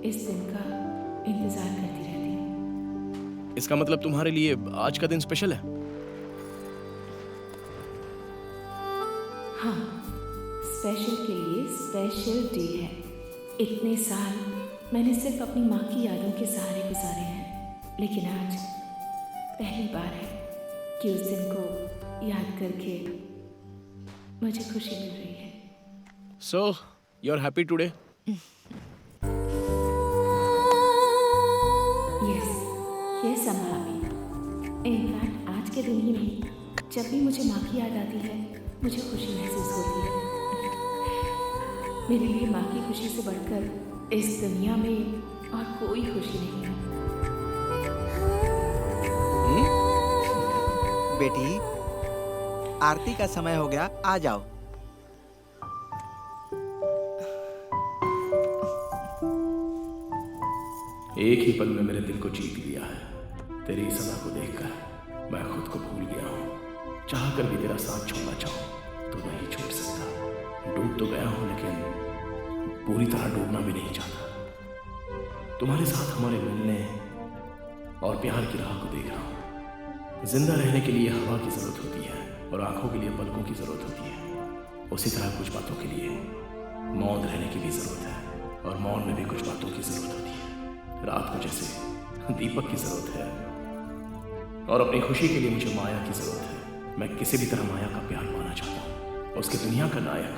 इस दिन का इंतजार करती रहती हूँ। इसका मतलब तुम्हारे लिए आज का दिन स्पेशल है? हाँ, स्पेशल के लिए स्पेशल डे है। इतने साल मैंने सिर्फ अपनी माँ की यादों के सहारे गुजारे हैं, लेकिन आज पहली बार है कि उस दिन को याद करके मुझे खुशी मिल रही है। So, you're happy today? Yes, I'm happy. In fact आज के दिन ही नहीं, जब भी मुझे माँ की याद आती है मुझे खुशी महसूस होती है। मेरे लिए माँ की खुशी से बढ़कर इस दुनिया में और कोई खुशी नहीं है। बेटी, आरती का समय हो गया, आ जाओ। एक ही पल में मेरे दिल को जीत लिया है। तेरी सदा को देखकर मैं खुद को भूल गया हूँ। चाह कर भी तेरा साथ छोड़ना चाहूँ तो नहीं छोड़ सकता। डूब तो गया हूँ, लेकिन पूरी तरह डूबना भी नहीं चाहता। तुम्हारे साथ हमारे मिलने और प्यार की राह को देख रहा हूँ। जिंदा रहने के लिए हवा की जरूरत होती है और आंखों के लिए पलकों की जरूरत होती है। उसी तरह कुछ बातों के लिए मौन रहने की भी जरूरत है और मौन में भी कुछ बातों की जरूरत होती है। रात को जैसे दीपक की जरूरत है और अपनी खुशी के लिए मुझे माया की जरूरत है। मैं किसी भी तरह माया का प्यार पाना चाहता हूँ। उसकी दुनिया का नायक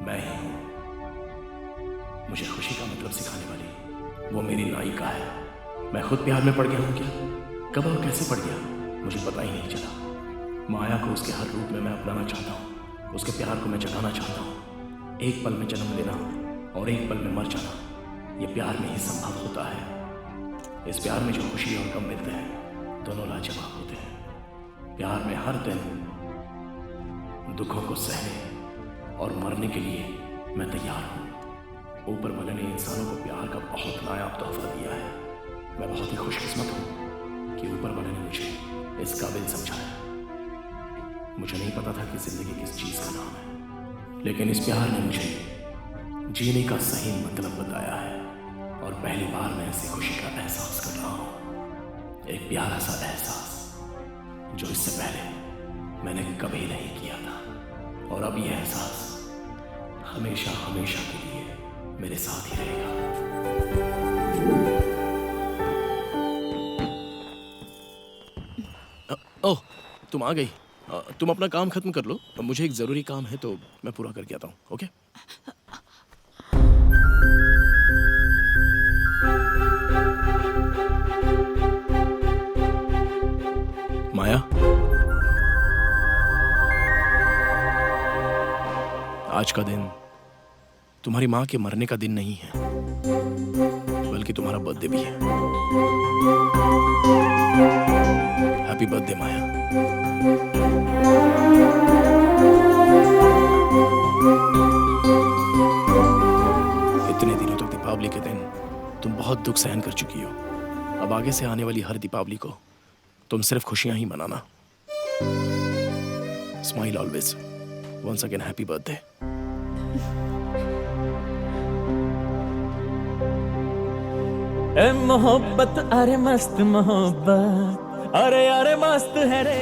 मैं ही हूँ। मुझे खुशी का मतलब सिखाने वाली वो मेरी नायिका है। मैं खुद प्यार में पड़ गया हूँ क्या? कब और कैसे पड़ गया मुझे पता ही नहीं चला। माया को उसके हर रूप में मैं अपनाना चाहता हूँ। उसके प्यार को मैं जगाना चाहता हूँ। एक पल में जन्म लेना और एक पल में मर जाना, ये प्यार में ही संभव होता है। इस प्यार में जो खुशी और गम मिलते हैं दोनों लाजवाब होते हैं। प्यार में हर दिन दुखों को सहने और मरने के लिए मैं तैयार हूँ। ऊपर वाले ने इंसानों को प्यार का बहुत नायाब तोहफा दिया है। मैं बहुत ही खुशकिस्मत हूँ कि ऊपर वाले ने मुझे इस काबिल समझा है। मुझे नहीं पता था कि जिंदगी किस चीज का नाम है, लेकिन इस प्यार ने मुझे जीने का सही मतलब बताया है और पहली बार मैं ऐसी खुशी का एहसास कर रहा हूँ। एक प्यारा सा एहसास जो इससे पहले मैंने कभी नहीं किया था, और अब यह एहसास हमेशा हमेशा के लिए मेरे साथ ही रहेगा। ओह, तुम आ गई। तुम अपना काम खत्म कर लो, मुझे एक जरूरी काम है तो मैं पूरा करके आता हूँ। ओके? माया, आज का दिन तुम्हारी माँ के मरने का दिन नहीं है, बल्कि तुम्हारा बर्थडे भी है। हैप्पी बर्थडे माया। इतने दिनों तक दीपावली के दिन तुम बहुत दुख सहन कर चुकी हो। अब आगे से आने वाली हर दीपावली को तुम सिर्फ खुशियां ही मनाना। Smile always. Once again happy birthday. ए मोहब्बत, अरे मस्त मोहब्बत, अरे अरे मस्त है रे।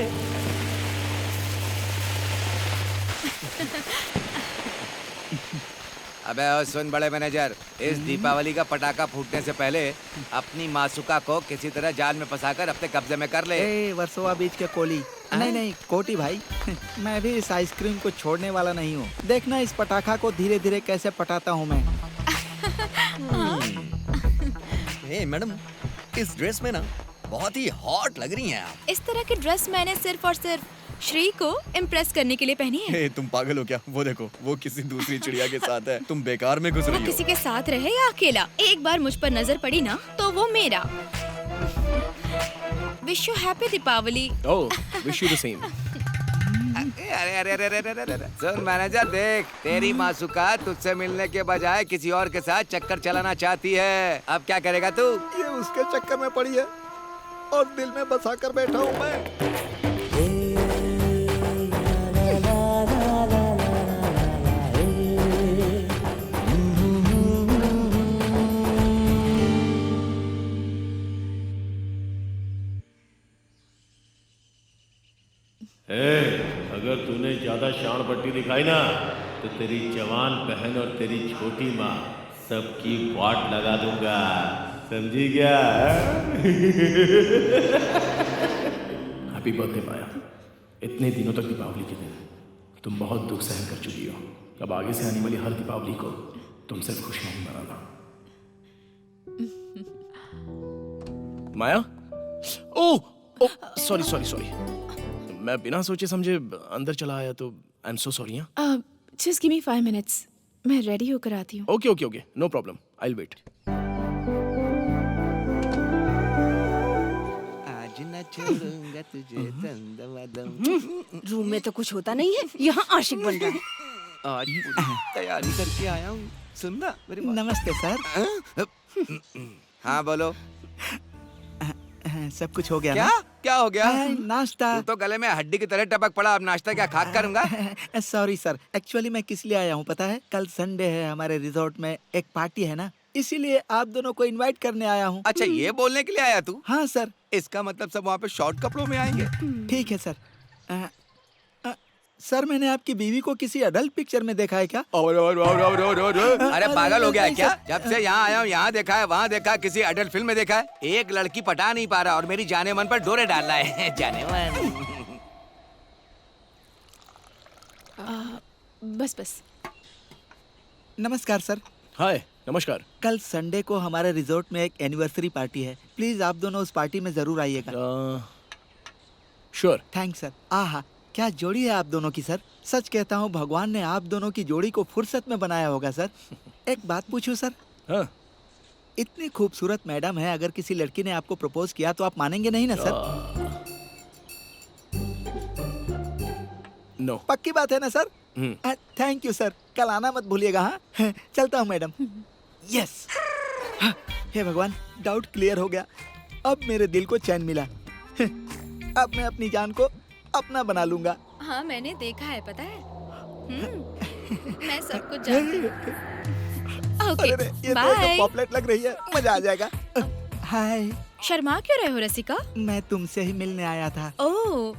अबे ओ सुन बड़े मैनेजर, इस दीपावली का पटाखा फूटने से पहले अपनी मासूका को किसी तरह जाल में फंसाकर अपने कब्जे में कर ले। ए वर्सोवा बीच के कोली। नहीं नहीं कोटी भाई, मैं भी इस आइसक्रीम को छोड़ने वाला नहीं हूँ। देखना इस पटाखा को धीरे धीरे कैसे पटाता हूँ मैं। हे मैडम, इस ड्रेस में ना बहुत ही हॉट लग रही हैं आप। इस तरह की ड्रेस मैंने सिर्फ और सिर्फ श्री को इम्प्रेस करने के लिए पहनी है। हे, तुम पागल हो क्या? वो देखो, वो किसी दूसरी चिड़िया के साथ है। तुम बेकार में घुस वो रही हो। किसी के साथ रहे या अकेला, एक बार मुझ पर नजर पड़ी ना तो वो मेरा। Wish you happy Deepavali. Oh, wish you the same. अरे अरे अरे अरे अरे अरे। सुन मैनेजर, देख तेरी मासूका तुझसे मिलने के बजाय किसी और के साथ चक्कर चलाना चाहती है। अब क्या करेगा तू? ये उसके चक्कर में पड़ी है और दिल में बसा कर बैठा हूँ मैं। अगर तूने ज्यादा शान पट्टी दिखाई ना तो तेरी जवान बहन और तेरी छोटी माँ सबकी वाट लगा दूंगा, समझी क्या? हैप्पी बर्थडे माया। इतने दिनों तक दीपावली के दिन तुम बहुत दुख सहन कर चुकी हो। अब आगे से आने वाली हर दीपावली को तुम सिर्फ खुशियां ही मनाना। Maya, oh sorry sorry sorry, मैं बिना सोचे समझे अंदर चला आया तो I am so sorry. Just give me 5 minutes, मैं रेडी होकर आती हूँ। Okay okay okay, no problem, I will wait. आज न छोड़ूंगा तुझे दम। रूम में तो कुछ होता नहीं है, यहाँ आशिक बन रहा है। आज पूरी तैयारी करके आया हूँ। सुनना मेरी बात। नमस्ते सर। हाँ बोलो। सब कुछ हो गया क्या ना? क्या हो गया? नाश्ता। तू तो गले में हड्डी की तरह टपक पड़ा। अब नाश्ता क्या खाक करूंगा? सॉरी सर, एक्चुअली मैं किस लिए आया हूँ पता है? कल संडे है, हमारे रिजॉर्ट में एक पार्टी है ना, इसीलिए आप दोनों को इनवाइट करने आया हूँ। अच्छा, ये बोलने के लिए आया तू? हाँ सर। इसका मतलब सब वहाँ पे शॉर्ट कपड़ों में आएंगे? ठीक है सर। सर, मैंने आपकी बीवी को किसी अडल्ट पिक्चर में देखा है क्या? अरे पागल हो गया है नहीं, क्या? सर। जब से यहाँ आया हूँ यहाँ देखा है, वहाँ देखा, किसी अडल्ट फिल्म में देखा है? एक लड़की पटा नहीं पा रहा और मेरी जाने मन पर डोरे डाल रहा है। जाने मन। बस बस। नमस्कार सर। हाय, नमस्कार। कल संडे को हमारे रिजॉर्ट में एक एनिवर्सरी पार्टी है, प्लीज आप दोनों उस पार्टी में जरूर आइएगा। श्योर। Thanks sir. आहा, क्या जोड़ी है आप दोनों की सर। सच कहता हूँ, भगवान ने आप दोनों की जोड़ी को फुर्सत में बनाया होगा सर। एक बात पूछूं सर? हाँ। इतनी खूबसूरत मैडम है, अगर किसी लड़की ने आपको प्रपोज किया तो आप मानेंगे नहीं ना सर? नो। पक्की बात है ना सर? थैंक यू सर, कल आना मत भूलिएगा। हाँ, चलता हूँ मैडम। यस। हे भगवान, डाउट क्लियर हो गया। अब मेरे दिल को चैन मिला। अब मैं अपनी जान को अपना बना लूंगा। हाँ, मैंने देखा है, पता है। मैं सब कुछ जानती हूँ। ओके, अरे ये तो बाय। पॉपलेट लग रही है, मजा आ जाएगा। हाय। शर्मा क्यों रहे हो रसिका? मैं तुमसे ही मिलने आया था। ओह।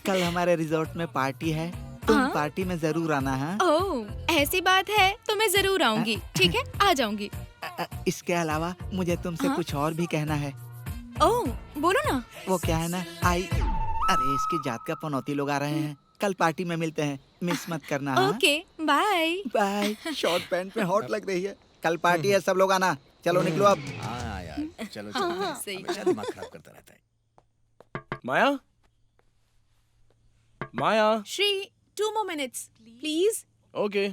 कल हमारे रिजॉर्ट में पार्टी है, तुम हाँ? पार्टी में जरूर आना है। ओह, ऐसी बात है तो मैं जरूर आऊंगी। ठीक है, आ जाऊंगी। इसके अलावा मुझे तुमसे हाँ? कुछ और भी कहना है। ओह, बोलो ना। वो क्या है ना, अरे इसकी जात का पनौती लोग आ रहे हैं। कल पार्टी में मिलते हैं, मिस मत करना। हाँ? Okay, bye. Bye. Short pant में हॉट लग रही है। कल पार्टी है, सब लोग आना। चलो निकलो अब। हाँ यार, चलो हाँ, चलो। हाँ, सही। हमेशा दिमाग खराब करता रहता है। Maya, Maya. Shri, 2 more minutes, please. Okay.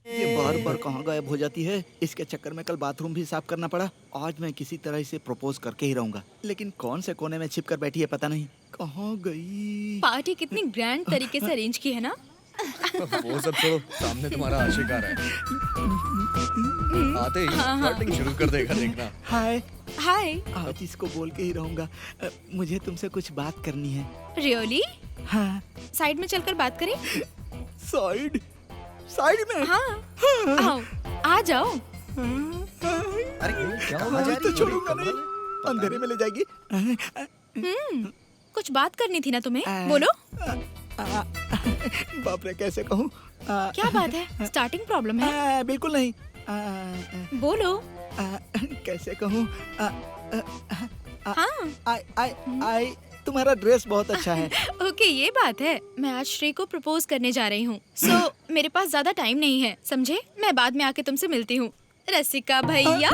ये बार बार कहाँ गायब हो जाती है। इसके चक्कर में कल बाथरूम भी साफ करना पड़ा। आज मैं किसी तरह इसे प्रपोज करके ही रहूंगा, लेकिन कौन से कोने में छिप कर बैठी है पता नहीं। कहाँ गई? पार्टी कितनी ग्रैंड तरीके से अरेंज की है ना। वो सब छोड़ो, सामने तुम्हारा आशिक आ रहा है। आते ही फ्लर्टिंग शुरू कर देगा, देखना। हाय। हाय। आज इसको बोल के ही रहूंगा। मुझे तुमसे कुछ बात करनी है। रियली? हाँ। साइड में चलकर बात करें? साइड? साइड में? हाँ। आओ, आ जाओ। अरे क्या हो आज तो छोड़ूंगा नहीं, अंधेरे में ले जाएगी। कुछ बात करनी थी ना तुम्हें, बोलो। बाप रे, कैसे कहूँ? क्या बात है? स्टार्टिंग प्रॉब्लम है? बिल्कुल नहीं। बोलो। कैसे कहूँ? हाँ। तुम्हारा ड्रेस बहुत अच्छा है। ओके, ये बात है। मैं आज श्री को प्रपोज करने जा रही हूँ, सो मेरे पास ज्यादा टाइम नहीं है, समझे? मैं बाद में आके तुमसे मिलती हूँ। रसिका भैया।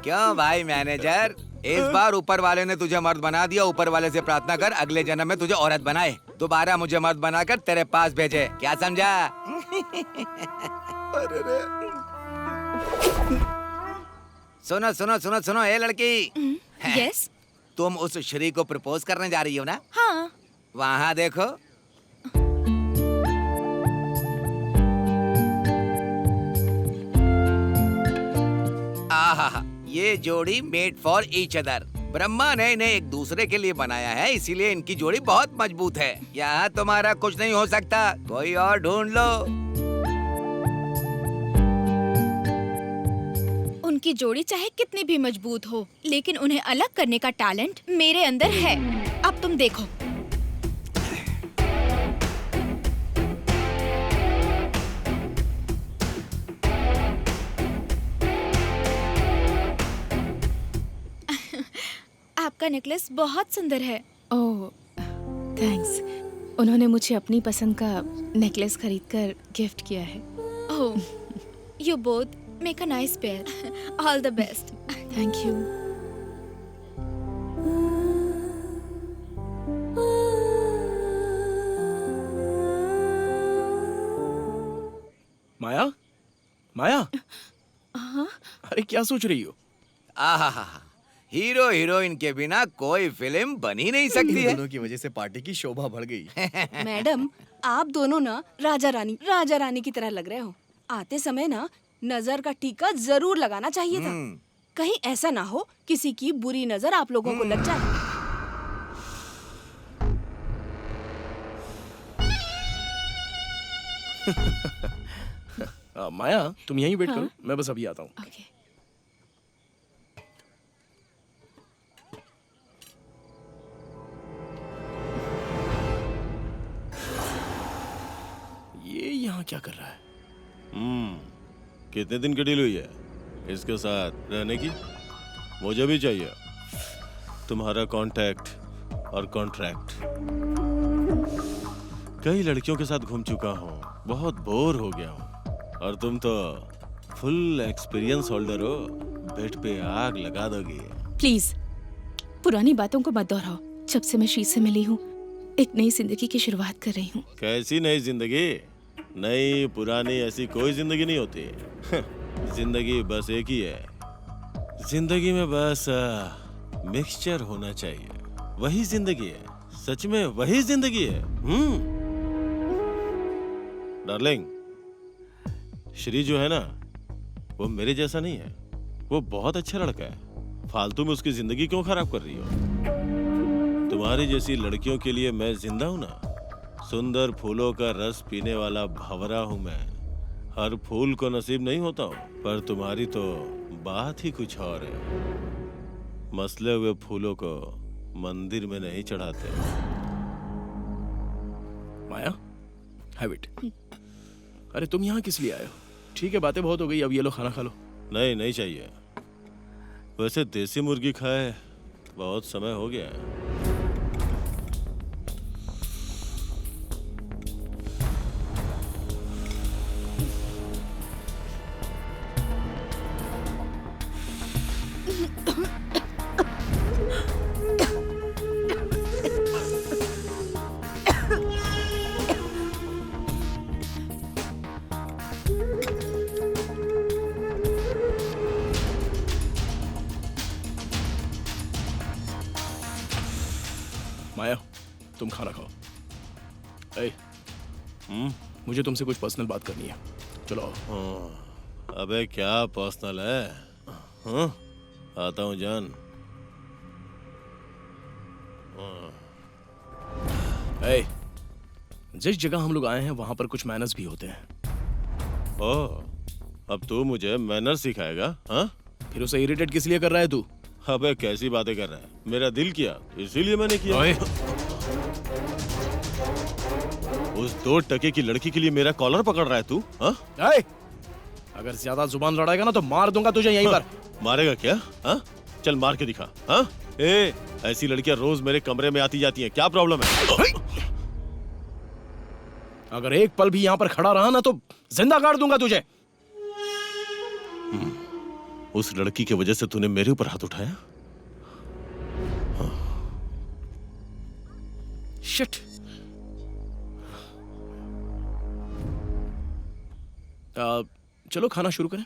क्यों भाई मैनेजर, इस बार ऊपर वाले ने तुझे मर्द बना दिया। ऊपर वाले से प्रार्थना कर अगले जन्म में तुझे औरत बनाए, दोबारा मुझे मर्द बनाकर तेरे पास भेजे। क्या समझा? सुनो सुनो सुनो सुनो, ए लड़की। यस। तुम उस श्री को प्रपोज करने जा रही हो ना? हाँ। वहाँ देखो। आहा, ये जोड़ी made for each other. Brahma ने इन्हें एक दूसरे के लिए बनाया है, इसीलिए इनकी जोड़ी बहुत मजबूत है। यहाँ तुम्हारा कुछ नहीं हो सकता, कोई और ढूंढ लो। उनकी जोड़ी चाहे कितनी भी मजबूत हो, लेकिन उन्हें अलग करने का टैलेंट मेरे अंदर है। अब तुम देखो। आपका नेकलेस बहुत सुंदर है। ओह, थैंक्स। उन्होंने मुझे अपनी पसंद का नेकलेस खरीदकर गिफ्ट किया है। Oh, you both make a nice pair. All the best. Thank you. Maya, Maya. अरे क्या सोच रही हो? आहा, हीरो हीरोइन के बिना कोई फिल्म बन ही नहीं सकती इन है। दोनों की वजह से पार्टी की शोभा बढ़ गई। मैडम, आप दोनों ना राजा रानी की तरह लग रहे हो। आते समय ना नजर का टीका जरूर लगाना चाहिए था। कहीं ऐसा ना हो किसी की बुरी नजर आप लोगों को लग जाए। माया, तुम यहीं वेट करो, मैं बस अभी आता हूँ। ओके। ये यहाँ क्या कर रहा है? कितने दिन की डील हुई है इसके साथ रहने की? मुझे भी चाहिए तुम्हारा कांटेक्ट और कॉन्ट्रैक्ट। कई लड़कियों के साथ घूम चुका हूँ, बहुत बोर हो गया हूँ, और तुम तो फुल एक्सपीरियंस होल्डर हो, बेड पे आग लगा दोगी। प्लीज पुरानी बातों को मत दोहराओ। जब से मैं श्री से मिली हूँ, एक नई जिंदगी की शुरुआत कर रही हूँ। कैसी नई जिंदगी? नई पुरानी ऐसी कोई जिंदगी नहीं होती। जिंदगी बस एक ही है। जिंदगी में बस मिक्सचर होना चाहिए, वही जिंदगी है। सच में वही जिंदगी है। डार्लिंग, श्री जो है ना, वो मेरे जैसा नहीं है। वो बहुत अच्छा लड़का है। फालतू में उसकी जिंदगी क्यों खराब कर रही हो? तुम्हारी जैसी लड़कियों के लिए मैं जिंदा हूं ना। सुंदर फूलों का रस पीने वाला भंवरा हूं मैं। हर फूल को नसीब नहीं होता हूं, पर तुम्हारी तो बात ही कुछ और है। मसले हुए फूलों को मंदिर में नहीं चढ़ाते। माया, हैव इट। अरे तुम यहाँ किस लिए आए हो? ठीक है, बातें बहुत हो गई, अब ये लो खाना खा लो। नहीं, नहीं चाहिए। वैसे देसी मुर्गी खाए बहुत समय हो गया है। माया, तुम खाना खाओ। ए, मुझे तुमसे कुछ पर्सनल बात करनी है। चलो आओ। अबे क्या पर्सनल है? हाँ? आता हूँ जान। ए, जिस जगह हम लोग आए हैं वहां पर कुछ मैनर्स भी होते हैं। ओह, अब तू मुझे मैनर सिखाएगा? हाँ? फिर उसे इरिटेट किस लिए कर रहा है तू? अबे कैसी बातें कर रहा है? मेरा दिल किया, इसीलिए मैंने किया। ओए, उस 2 टके की लड़की के लिए मेरा कॉलर पकड़ रहा है तू? हाँ? ए, अगर ज्यादा जुबान लड़ाएगा ना तो मार दूंगा तुझे यहीं पर। मारेगा क्या? हाँ? चल मार के दिखा। हाँ? ए, ऐसी लड़कियां रोज मेरे कमरे में आती जाती हैं, क्या प्रॉब्लम है? अगर एक पल भी यहाँ पर खड़ा रहा ना तो जिंदा गाड़ दूंगा तुझे। उस लड़की की वजह से तूने मेरे ऊपर हाथ उठाया? शिट। चलो खाना शुरू करें।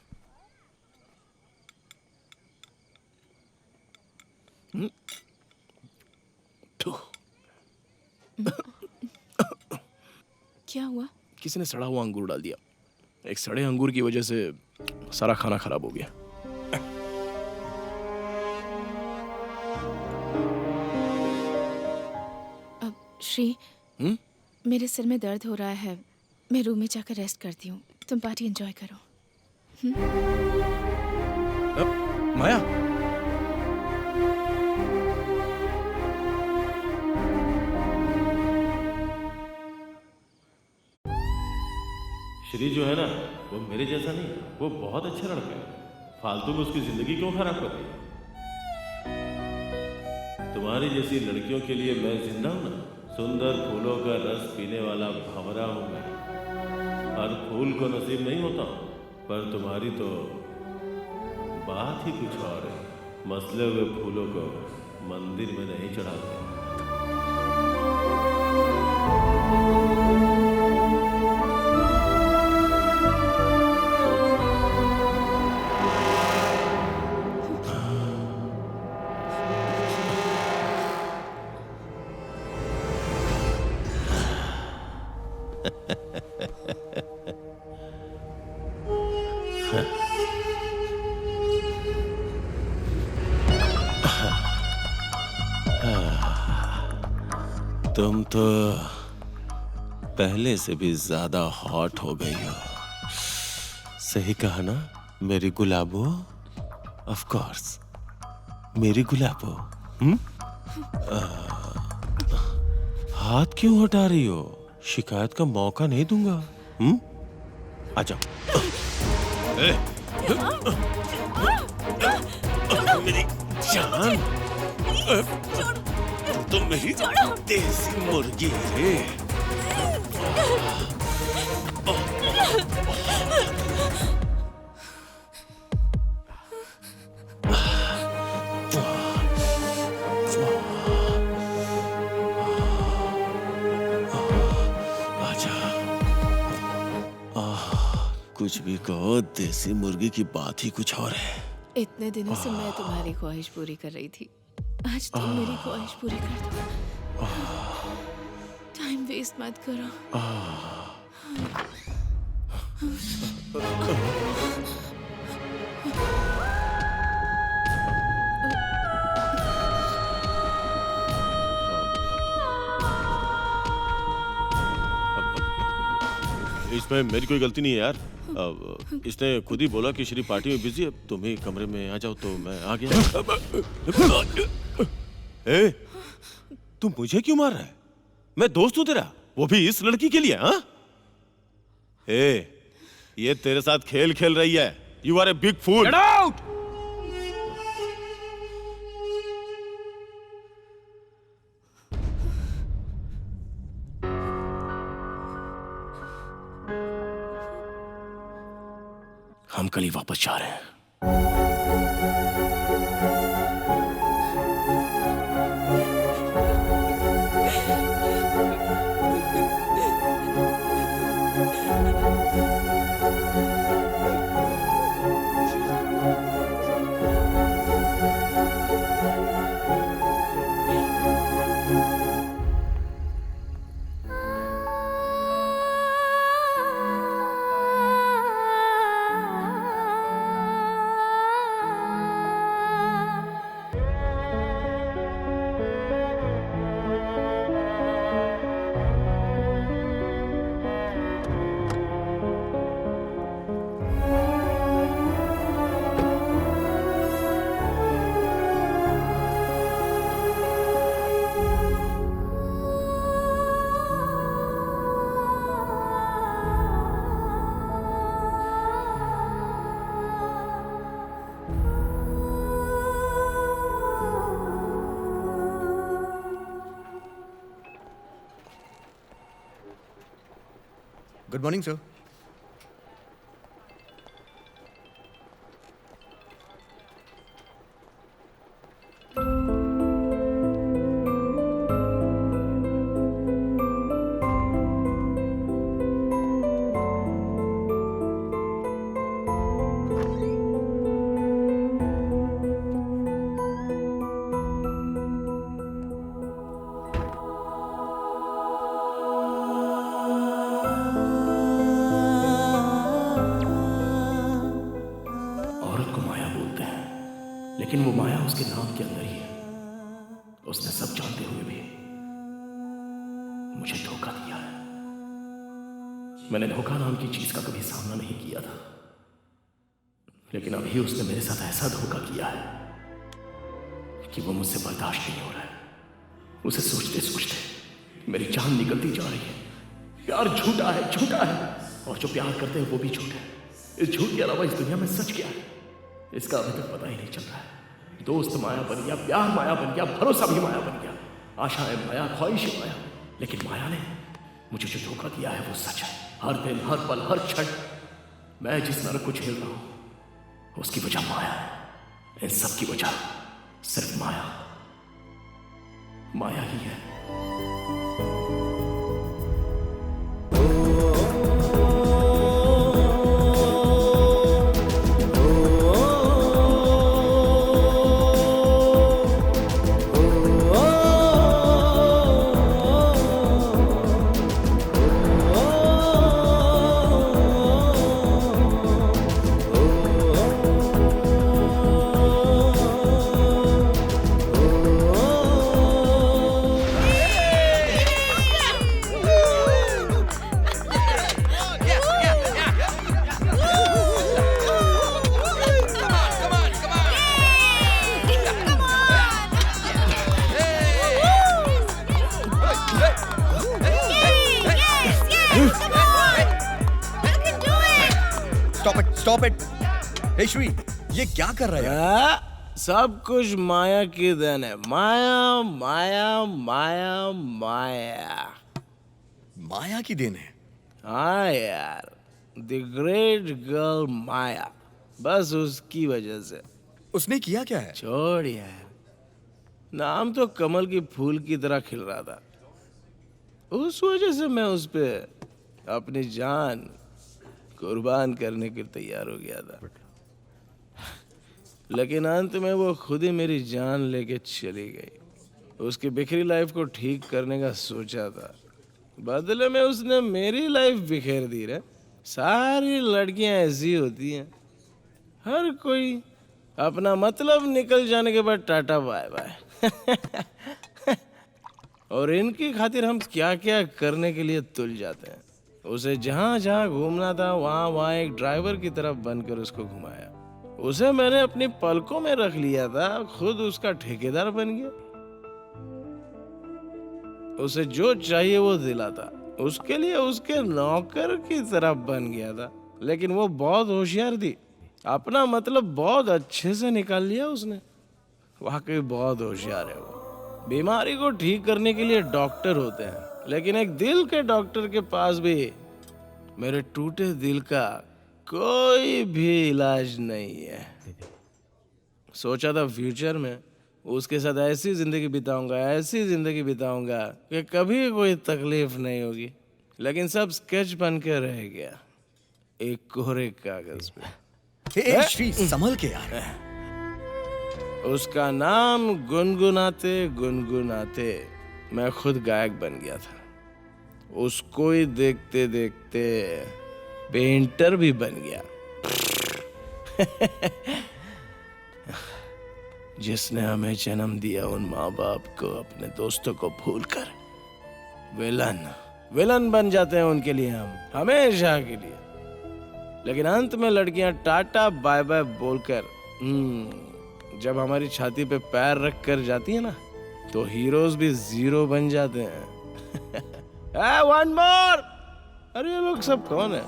क्या हुआ? किसी ने सड़ा हुआ अंगूर डाल दिया। एक सड़े अंगूर की वजह से सारा खाना खराब हो गया। अब श्री, मेरे सिर में दर्द हो रहा है, मैं रूम में जाकर रेस्ट करती हूँ, तुम पार्टी एंजॉय करो। माया, श्री जो है ना, वो मेरे जैसा नहीं, वो बहुत अच्छा लड़का है। फालतू में उसकी जिंदगी क्यों खराब कर दी? तुम्हारी जैसी लड़कियों के लिए मैं जिंदा हूं ना। सुंदर फूलों का रस पीने वाला भंवरा हूं मैं। हर फूल को नसीब नहीं होता, पर तुम्हारी तो बात ही कुछ और है। मसले हुए फूलों को मंदिर में नहीं चढ़ाते। तुम तो पहले से भी ज्यादा हॉट हो गई हो। सही कहा ना मेरी गुलाबो? ऑफ कोर्स मेरी गुलाबो। हाथ क्यों हटा रही हो? शिकायत का मौका नहीं दूंगा। आ जाओ। मेरी जान, तुम मेरी देसी मुर्गी रे। आजा। कुछ भी कहो, देसी मुर्गी की बात ही कुछ और है। इतने दिनों से मैं तुम्हारी ख्वाहिश पूरी कर रही थी, आज तुम मेरी ख्वाहिश पूरी कर दो। टाइम वेस्ट मत करो। इसमें मेरी कोई गलती नहीं है यार। इसने खुद ही बोला कि श्री पार्टी में बिजी है, तुम ही कमरे में आ जाओ, तो मैं आ गया। ए, तू मुझे क्यों मार रहा है? मैं दोस्त हूं तेरा, वो भी इस लड़की के लिए। हाँ, ए, ये तेरे साथ खेल खेल रही है। You are a big fool. Get out! हम कल ही वापस जा रहे हैं। Good morning sir. लेकिन वो माया उसके नाम के अंदर ही है। उसने सब जानते हुए भी मुझे धोखा दिया है। मैंने धोखा नाम की चीज का कभी सामना नहीं किया था, लेकिन अभी उसने मेरे साथ ऐसा धोखा किया है कि वो मुझसे बर्दाश्त नहीं हो रहा है। उसे सोचते सोचते मेरी जान निकलती जा रही है। प्यार झूठा है, झूठा है, और जो प्यार करते हैं वो भी झूठ है। इस झूठ के अलावा इस दुनिया में सच क्या है, इसका अभी तक पता ही नहीं चल रहा है। दोस्त माया बन गया, प्यार माया बन गया, भरोसा भी माया बन गया, आशाएं माया, ख्वाहिशें माया। लेकिन माया ने मुझे जो धोखा दिया है वो सच है। हर दिन, हर पल, हर क्षण मैं जिस नरक को झेल रहा हूं उसकी वजह माया है। इन सब की वजह सिर्फ माया, माया ही है। Stop it. हे श्री, ये क्या कर रहा है? सब कुछ माया की देन है। माया माया माया माया। माया की देन है? हाँ यार, द ग्रेट गर्ल माया, बस उसकी वजह से। उसने किया क्या है? छोड़ यार, नाम तो कमल की फूल की तरह खिल रहा था। उस वजह से मैं उस पे अपनी जान कुर्बान करने के लिए तैयार हो गया था, लेकिन अंत में वो खुद ही मेरी जान लेके चली गई। उसकी बिखरी लाइफ को ठीक करने का सोचा था, बदले में उसने मेरी लाइफ बिखेर दी रे। सारी लड़कियां ऐसी होती हैं, हर कोई अपना मतलब निकल जाने के बाद टाटा बाय बाय। और इनकी खातिर हम क्या क्या करने के लिए तुल जाते हैं। उसे जहाँ जहाँ घूमना था वहाँ एक ड्राइवर की तरफ बनकर उसको घुमाया। उसे मैंने अपनी पलकों में रख लिया था, खुद उसका ठेकेदार बन गया। उसे जो चाहिए वो दिलाता, उसके लिए उसके नौकर की तरफ बन गया था। लेकिन वो बहुत होशियार थी, अपना मतलब बहुत अच्छे से निकाल लिया उसने। वाकई बहुत होशियार है वो। बीमारी को ठीक करने के लिए डॉक्टर होते हैं, लेकिन एक दिल के डॉक्टर के पास भी मेरे टूटे दिल का कोई भी इलाज नहीं है। सोचा था फ्यूचर में उसके साथ ऐसी जिंदगी बिताऊंगा, ऐसी जिंदगी बिताऊंगा कि कभी कोई तकलीफ नहीं होगी, लेकिन सब स्केच बन के रह गया एक कोरे कागज पे। हे श्री, संभल के यार। उसका नाम गुनगुनाते गुनगुनाते मैं खुद गायक बन गया था। उसको ही देखते देखते पेंटर भी बन गया। जिसने हमें जन्म दिया उन माँ बाप को अपने दोस्तों को भूलकर विलन बन जाते हैं उनके लिए हम, हमेशा के लिए। लेकिन अंत में लड़कियां टाटा बाय बाय बोलकर जब हमारी छाती पे पैर रख कर जाती है ना, तो हीरोज भी जीरो बन जाते हैं। One more. अरे ये लोग सब कौन है?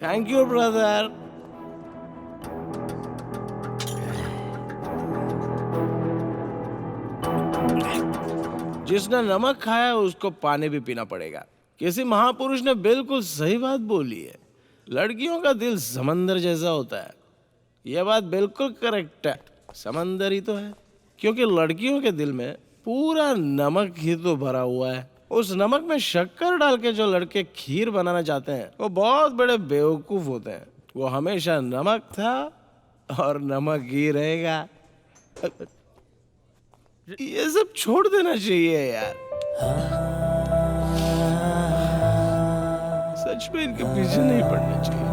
Thank you brother. जिसने नमक खाया उसको पानी भी पीना पड़ेगा। किसी महापुरुष ने बिल्कुल सही बात बोली है, लड़कियों का दिल समंदर जैसा होता है। यह बात बिल्कुल करेक्ट है, समंदर ही तो है, क्योंकि लड़कियों के दिल में पूरा नमक ही तो भरा हुआ है। उस नमक में शक्कर डाल के जो लड़के खीर बनाना चाहते हैं वो बहुत बड़े बेवकूफ होते हैं। वो हमेशा नमक था और नमक ही रहेगा। ये सब छोड़ देना चाहिए यार। सच में इनके पीछे नहीं पड़ना चाहिए।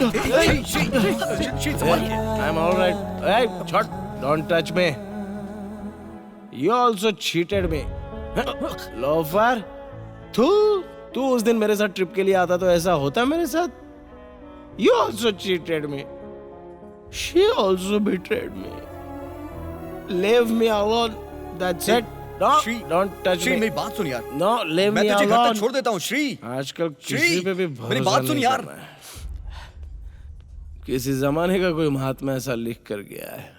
I'm all right. Hey, shut. Don't touch me. You also cheated me. Loafer, तू उस दिन मेरे साथ ट्रिप के लिए आता तो ऐसा होता मेरे साथ? You also cheated me. She also betrayed me. Leave me alone. That's it. No, don't touch Shri me. मेरी बात सुन यार। No, leave मैं me तुझे घर alone. तक छोड़ देता हूँ श्री। आजकल श्री, किसी पे भी मेरी भरोसा बात सुन नहीं यार। करना है। किसी जमाने का कोई महात्मा ऐसा लिख कर गया है,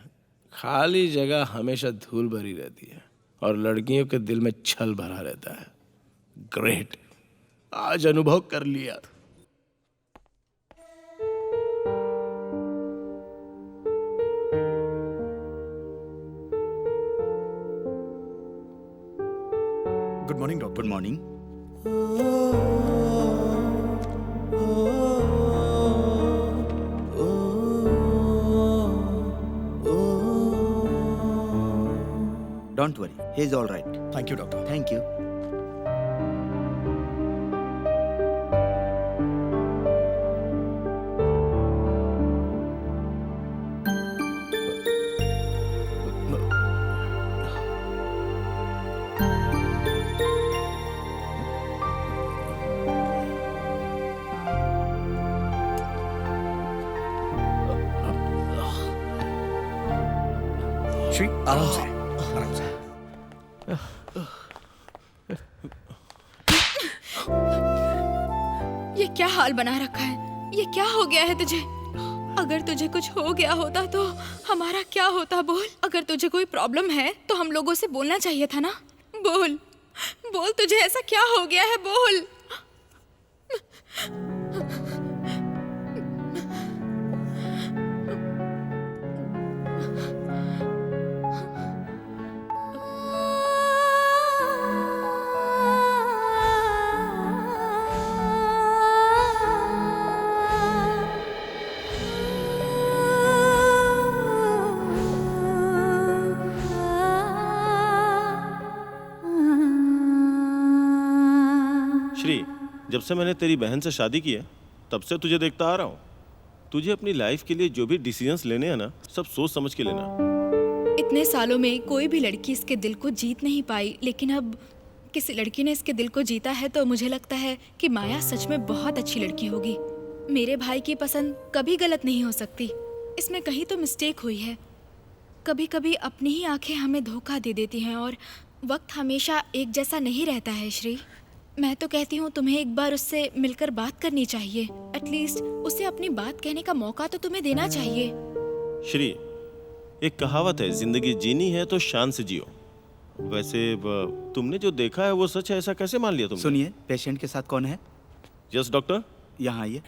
खाली जगह हमेशा धूल भरी रहती है और लड़कियों के दिल में छल भरा रहता है। ग्रेट, आज अनुभव कर लिया। Good morning doctor. Good morning. Don't worry, he is all right. Thank you doctor. Thank you. Shri आराम से, आराम से। ये क्या हाल बना रखा है? ये क्या हो गया है तुझे? अगर तुझे कुछ हो गया होता तो हमारा क्या होता? बोल। अगर तुझे कोई प्रॉब्लम है तो हम लोगों से बोलना चाहिए था ना। बोल बोल, तुझे ऐसा क्या हो गया है? बोल। श्री, जब से मैंने तेरी बहन से शादी की है तब से तुझे देखता आ रहा हूँ। तुझे अपनी लाइफ के लिए जो भी डिसीजंस लेने हैं ना, सब सोच समझ के लेना। इतने सालों में कोई भी लड़की इसके दिल को जीत नहीं पाई, लेकिन अब किसी लड़की ने इसके दिल को जीता है तो मुझे लगता है कि माया सच में बहुत अच्छी लड़की होगी। मेरे भाई की पसंद कभी गलत नहीं हो सकती। इसमें कहीं तो मिस्टेक हुई है। कभी कभी अपनी ही आंखें हमें धोखा दे देती हैं और वक्त हमेशा एक जैसा नहीं रहता है। श्री, मैं तो कहती हूँ तुम्हें एक बार उससे मिलकर बात करनी चाहिए। एटलीस्ट उसे अपनी बात कहने का मौका तो तुम्हें देना चाहिए। श्री, एक कहावत है, जिंदगी जीनी है तो शान से जियो। वैसे तुमने जो देखा है वो सच है, ऐसा कैसे मान लिया तुमने? सुनिए, पेशेंट के साथ कौन है? Yes doctor. यहाँ आइए।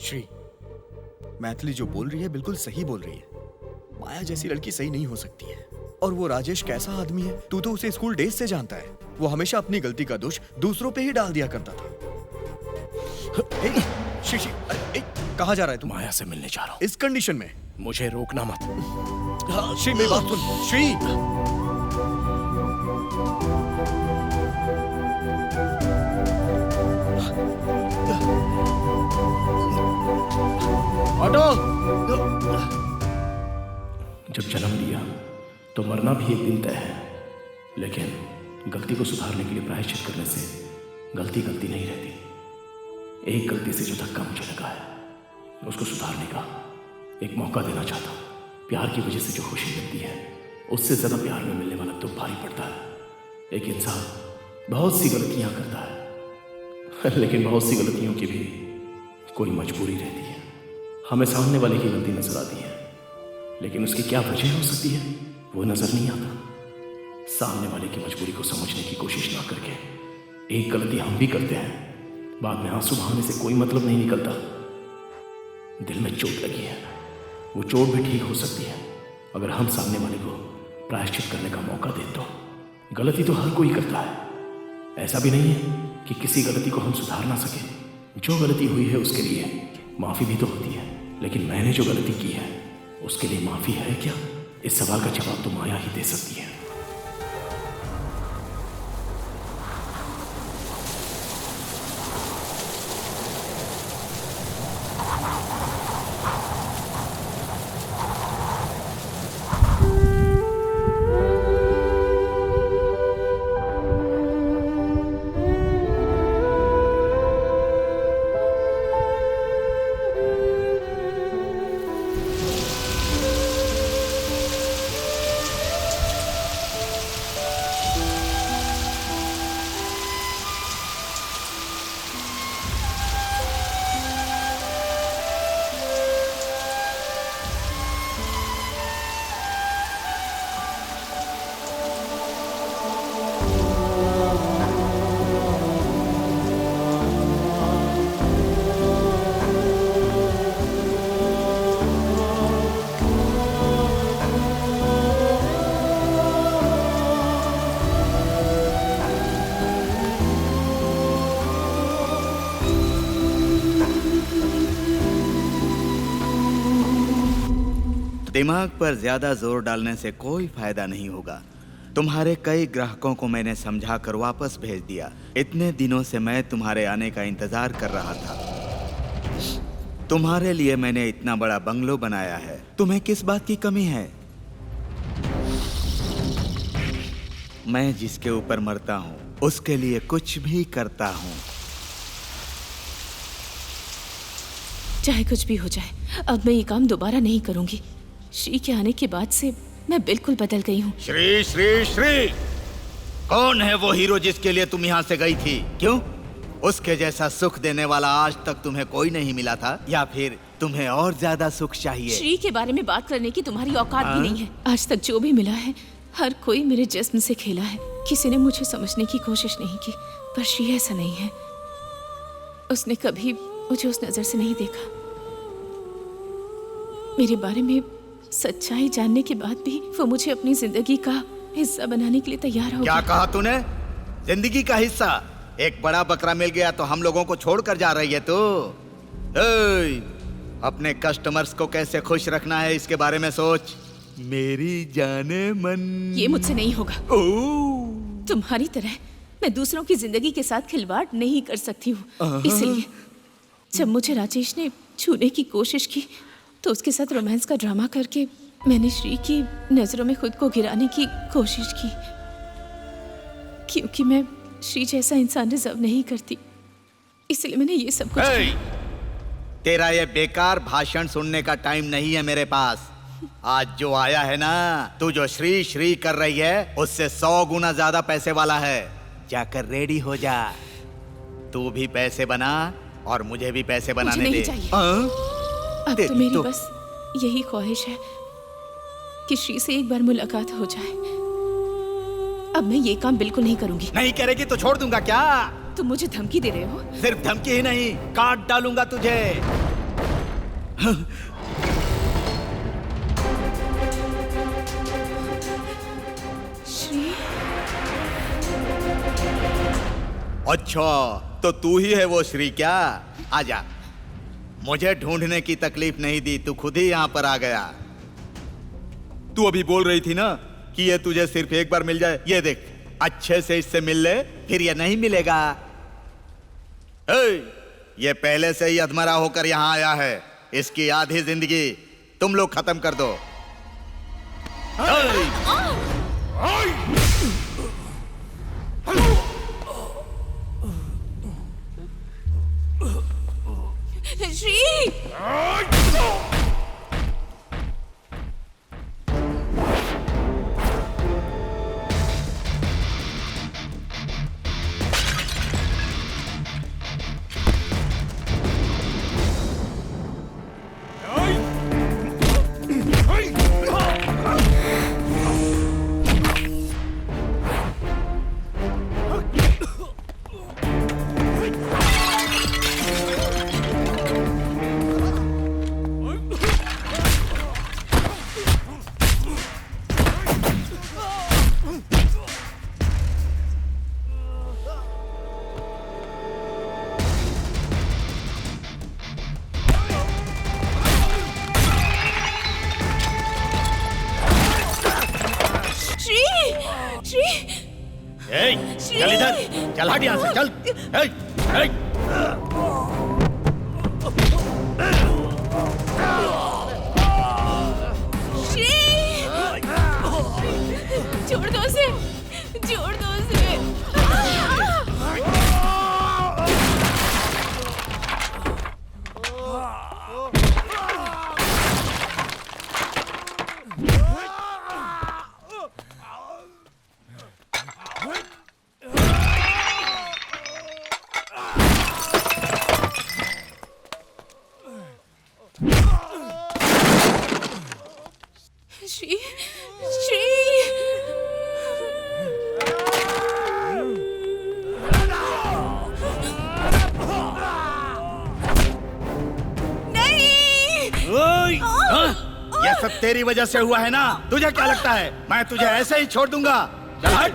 श्री, मैथिली जो बोल रही है बिल्कुल सही बोल रही है। माया जैसी लड़की सही नहीं हो सकती है। और वो राजेश कैसा आदमी है, तू तो उसे स्कूल डेज से जानता है। वो हमेशा अपनी गलती का दोष दूसरों पे ही डाल दिया करता था। श्री, कहाँ जा रहा है तू? माया से मिलने जा रहा हूँ। इस कंडीशन में मुझे रोकना मत। श्री मेरी बात सुन। श्री, ऑटो। जब जन्म लिया तो मरना भी एक दिन तय है, लेकिन गलती को सुधारने के लिए प्रायश्चित करने से गलती गलती नहीं रहती। एक गलती से जो धक्का मुझे लगा है उसको सुधारने का एक मौका देना चाहता हूँ। प्यार की वजह से जो खुशी मिलती है उससे ज्यादा प्यार में मिलने वाला दुख भारी पड़ता है। एक इंसान बहुत सी गलतियां करता है, लेकिन बहुत सी गलतियों की भी कोई मजबूरी रहती है। हमें सामने वाले की गलती नजर आती है, लेकिन उसकी क्या वजह हो सकती है वो नजर नहीं आता। सामने वाले की मजबूरी को समझने की कोशिश ना करके एक गलती हम भी करते हैं, बाद में आंसू बहाने से कोई मतलब नहीं निकलता। दिल में चोट लगी है, वो चोट भी ठीक हो सकती है अगर हम सामने वाले को प्रायश्चित करने का मौका दें तो। गलती तो हर कोई करता है, ऐसा भी नहीं है कि किसी गलती को हम सुधार ना सके। जो गलती हुई है उसके लिए माफी भी तो होती है, लेकिन मैंने जो गलती की है उसके लिए माफी है क्या? इस सवाल का जवाब तो माया ही दे सकती है। दिमाग पर ज्यादा जोर डालने से कोई फायदा नहीं होगा। तुम्हारे कई ग्राहकों को मैंने समझा कर वापस भेज दिया। इतने दिनों से मैं तुम्हारे आने का इंतजार कर रहा था। तुम्हारे लिए मैंने इतना बड़ा बंगलो बनाया है, तुम्हें किस बात की कमी है? मैं जिसके ऊपर मरता हूँ उसके लिए कुछ भी करता हूँ। चाहे कुछ भी हो जाए, अब मैं ये काम दोबारा नहीं करूंगी। श्री के आने के बाद से मैं बिल्कुल बदल गई हूँ। श्री श्री श्री कौन है वो हीरो जिसके लिए तुम यहाँ से गई थी? क्यों? उसके जैसा सुख देने वाला आज तक तुम्हें कोई नहीं मिला था, या फिर तुम्हें और ज्यादा सुख चाहिए? श्री के बारे में बात करने की तुम्हारी औकात भी नहीं है। आज तक जो भी मिला है हर कोई मेरे जिस्म से खेला है। किसी ने मुझे समझने की कोशिश नहीं की, पर श्री ऐसा नहीं है। उसने कभी मुझे उस नजर से नहीं देखा। मेरे बारे में सच्चाई जानने के बाद भी वो मुझे अपनी जिंदगी का हिस्सा बनाने के लिए तैयार हो क्या गया। कहा तूने? जिंदगी का हिस्सा? एक बड़ा बकरा मिल गया तो हम लोगों को छोड़कर जा रही है तू? अपने कस्टमर्स को कैसे खुश रखना है इसके बारे में सोच। मेरी जाने मन। ये मुझसे नहीं होगा। तुम्हारी तरह मैं दूसरों की जिंदगी के साथ खिलवाड़ नहीं कर सकती हूँ। इसलिए जब मुझे राजेश ने छूने की कोशिश की तो उसके साथ रोमांस का ड्रामा करके मैंने श्री की नजरों में खुद को गिराने की कोशिश की, क्योंकि मैं श्री जैसा इंसान डिजर्व नहीं करती। इसलिए मैंने ये सब कुछ किया। तेरा ये बेकार भाषण सुनने का टाइम नहीं है मेरे पास। आज जो आया है ना, तू जो श्री श्री कर रही है उससे 100 गुना ज्यादा पैसे वाला है। जाकर रेडी हो जा। तू भी पैसे बना और मुझे भी पैसे बनाने मुझे दे। नहीं चाहिए। अब तो मेरी बस यही ख्वाहिश है कि श्री से एक बार मुलाकात हो जाए। अब मैं ये काम बिल्कुल नहीं करूंगी। नहीं करेगी तो छोड़ दूंगा क्या? तुम मुझे धमकी दे रहे हो? सिर्फ धमकी ही नहीं, काट डालूंगा तुझे। श्री, अच्छा तो तू ही है वो श्री क्या? आजा। मुझे ढूंढने की तकलीफ नहीं दी, तू खुद ही यहाँ पर आ गया। तू अभी बोल रही थी ना कि ये तुझे सिर्फ एक बार मिल जाए। ये देख, अच्छे से इससे मिल ले, फिर ये नहीं मिलेगा। ये पहले से ही अधमरा होकर यहाँ आया है। इसकी आधी जिंदगी तुम लोग खत्म कर दो। श्री! चल इधर, चल हट यहाँ से, चल। छोड़ दो उसे, छोड़ दो उसे। श्री, श्री! ये सब तेरी वजह से हुआ है ना? तुझे क्या लगता है मैं तुझे ऐसे ही छोड़ दूंगा? चल हट।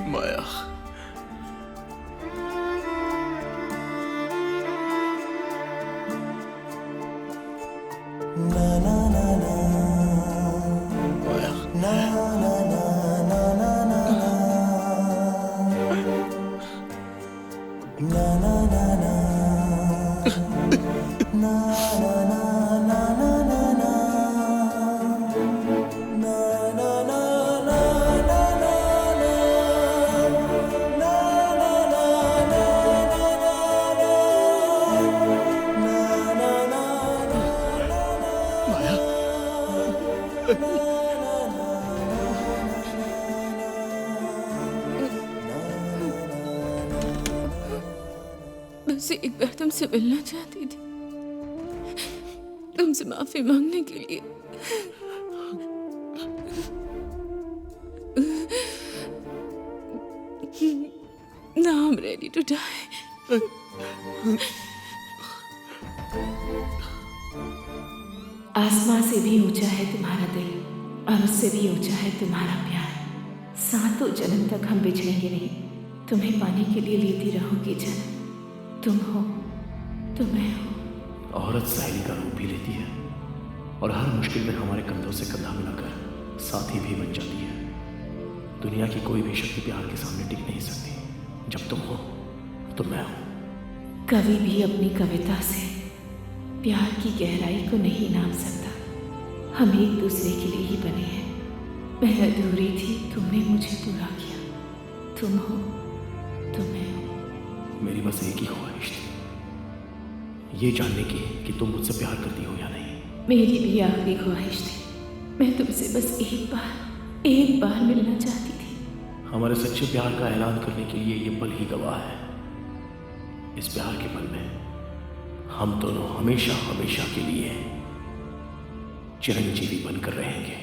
माया, बस एक बार तुमसे मिलना चाहती थी, तुमसे माफी मांगने के लिए। Now I'm ready to die. आसमां से भी ऊंचा है तुम्हारा दिल और उससे भी ऊंचा है तुम्हारा प्यार। सातों जन्म तक हम बिछड़ेंगे नहीं, तुम्हें पाने के लिए लेती रहूंगी जन्म। तुम हो तो मैं हूँ। औरत सहेली का रूप भी लेती है और हर मुश्किल में हमारे कंधों से कंधा मिलाकर साथी भी बन जाती है। दुनिया की कोई भी शक्ति प्यार के सामने टिक नहीं सकती। जब तुम हो तो मैं हूँ। कवि भी अपनी कविता से प्यार की गहराई को नहीं नाप सकता। हम एक दूसरे के लिए ही बने हैं। मैं अधूरी थी, तुमने मुझे पूरा किया। तुम हो तो मैं हूँ। मेरी बस एक ही ख्वाहिश थी, ये जानने की कि तुम मुझसे प्यार करती हो या नहीं। मेरी भी आखिरी ख्वाहिश थी, मैं तुमसे बस एक बार मिलना चाहती थी। हमारे सच्चे प्यार का ऐलान करने के लिए ये पल ही गवाह है। इस प्यार के पल में हम दोनों हमेशा हमेशा के लिए चिरंजीवी बनकर रहेंगे।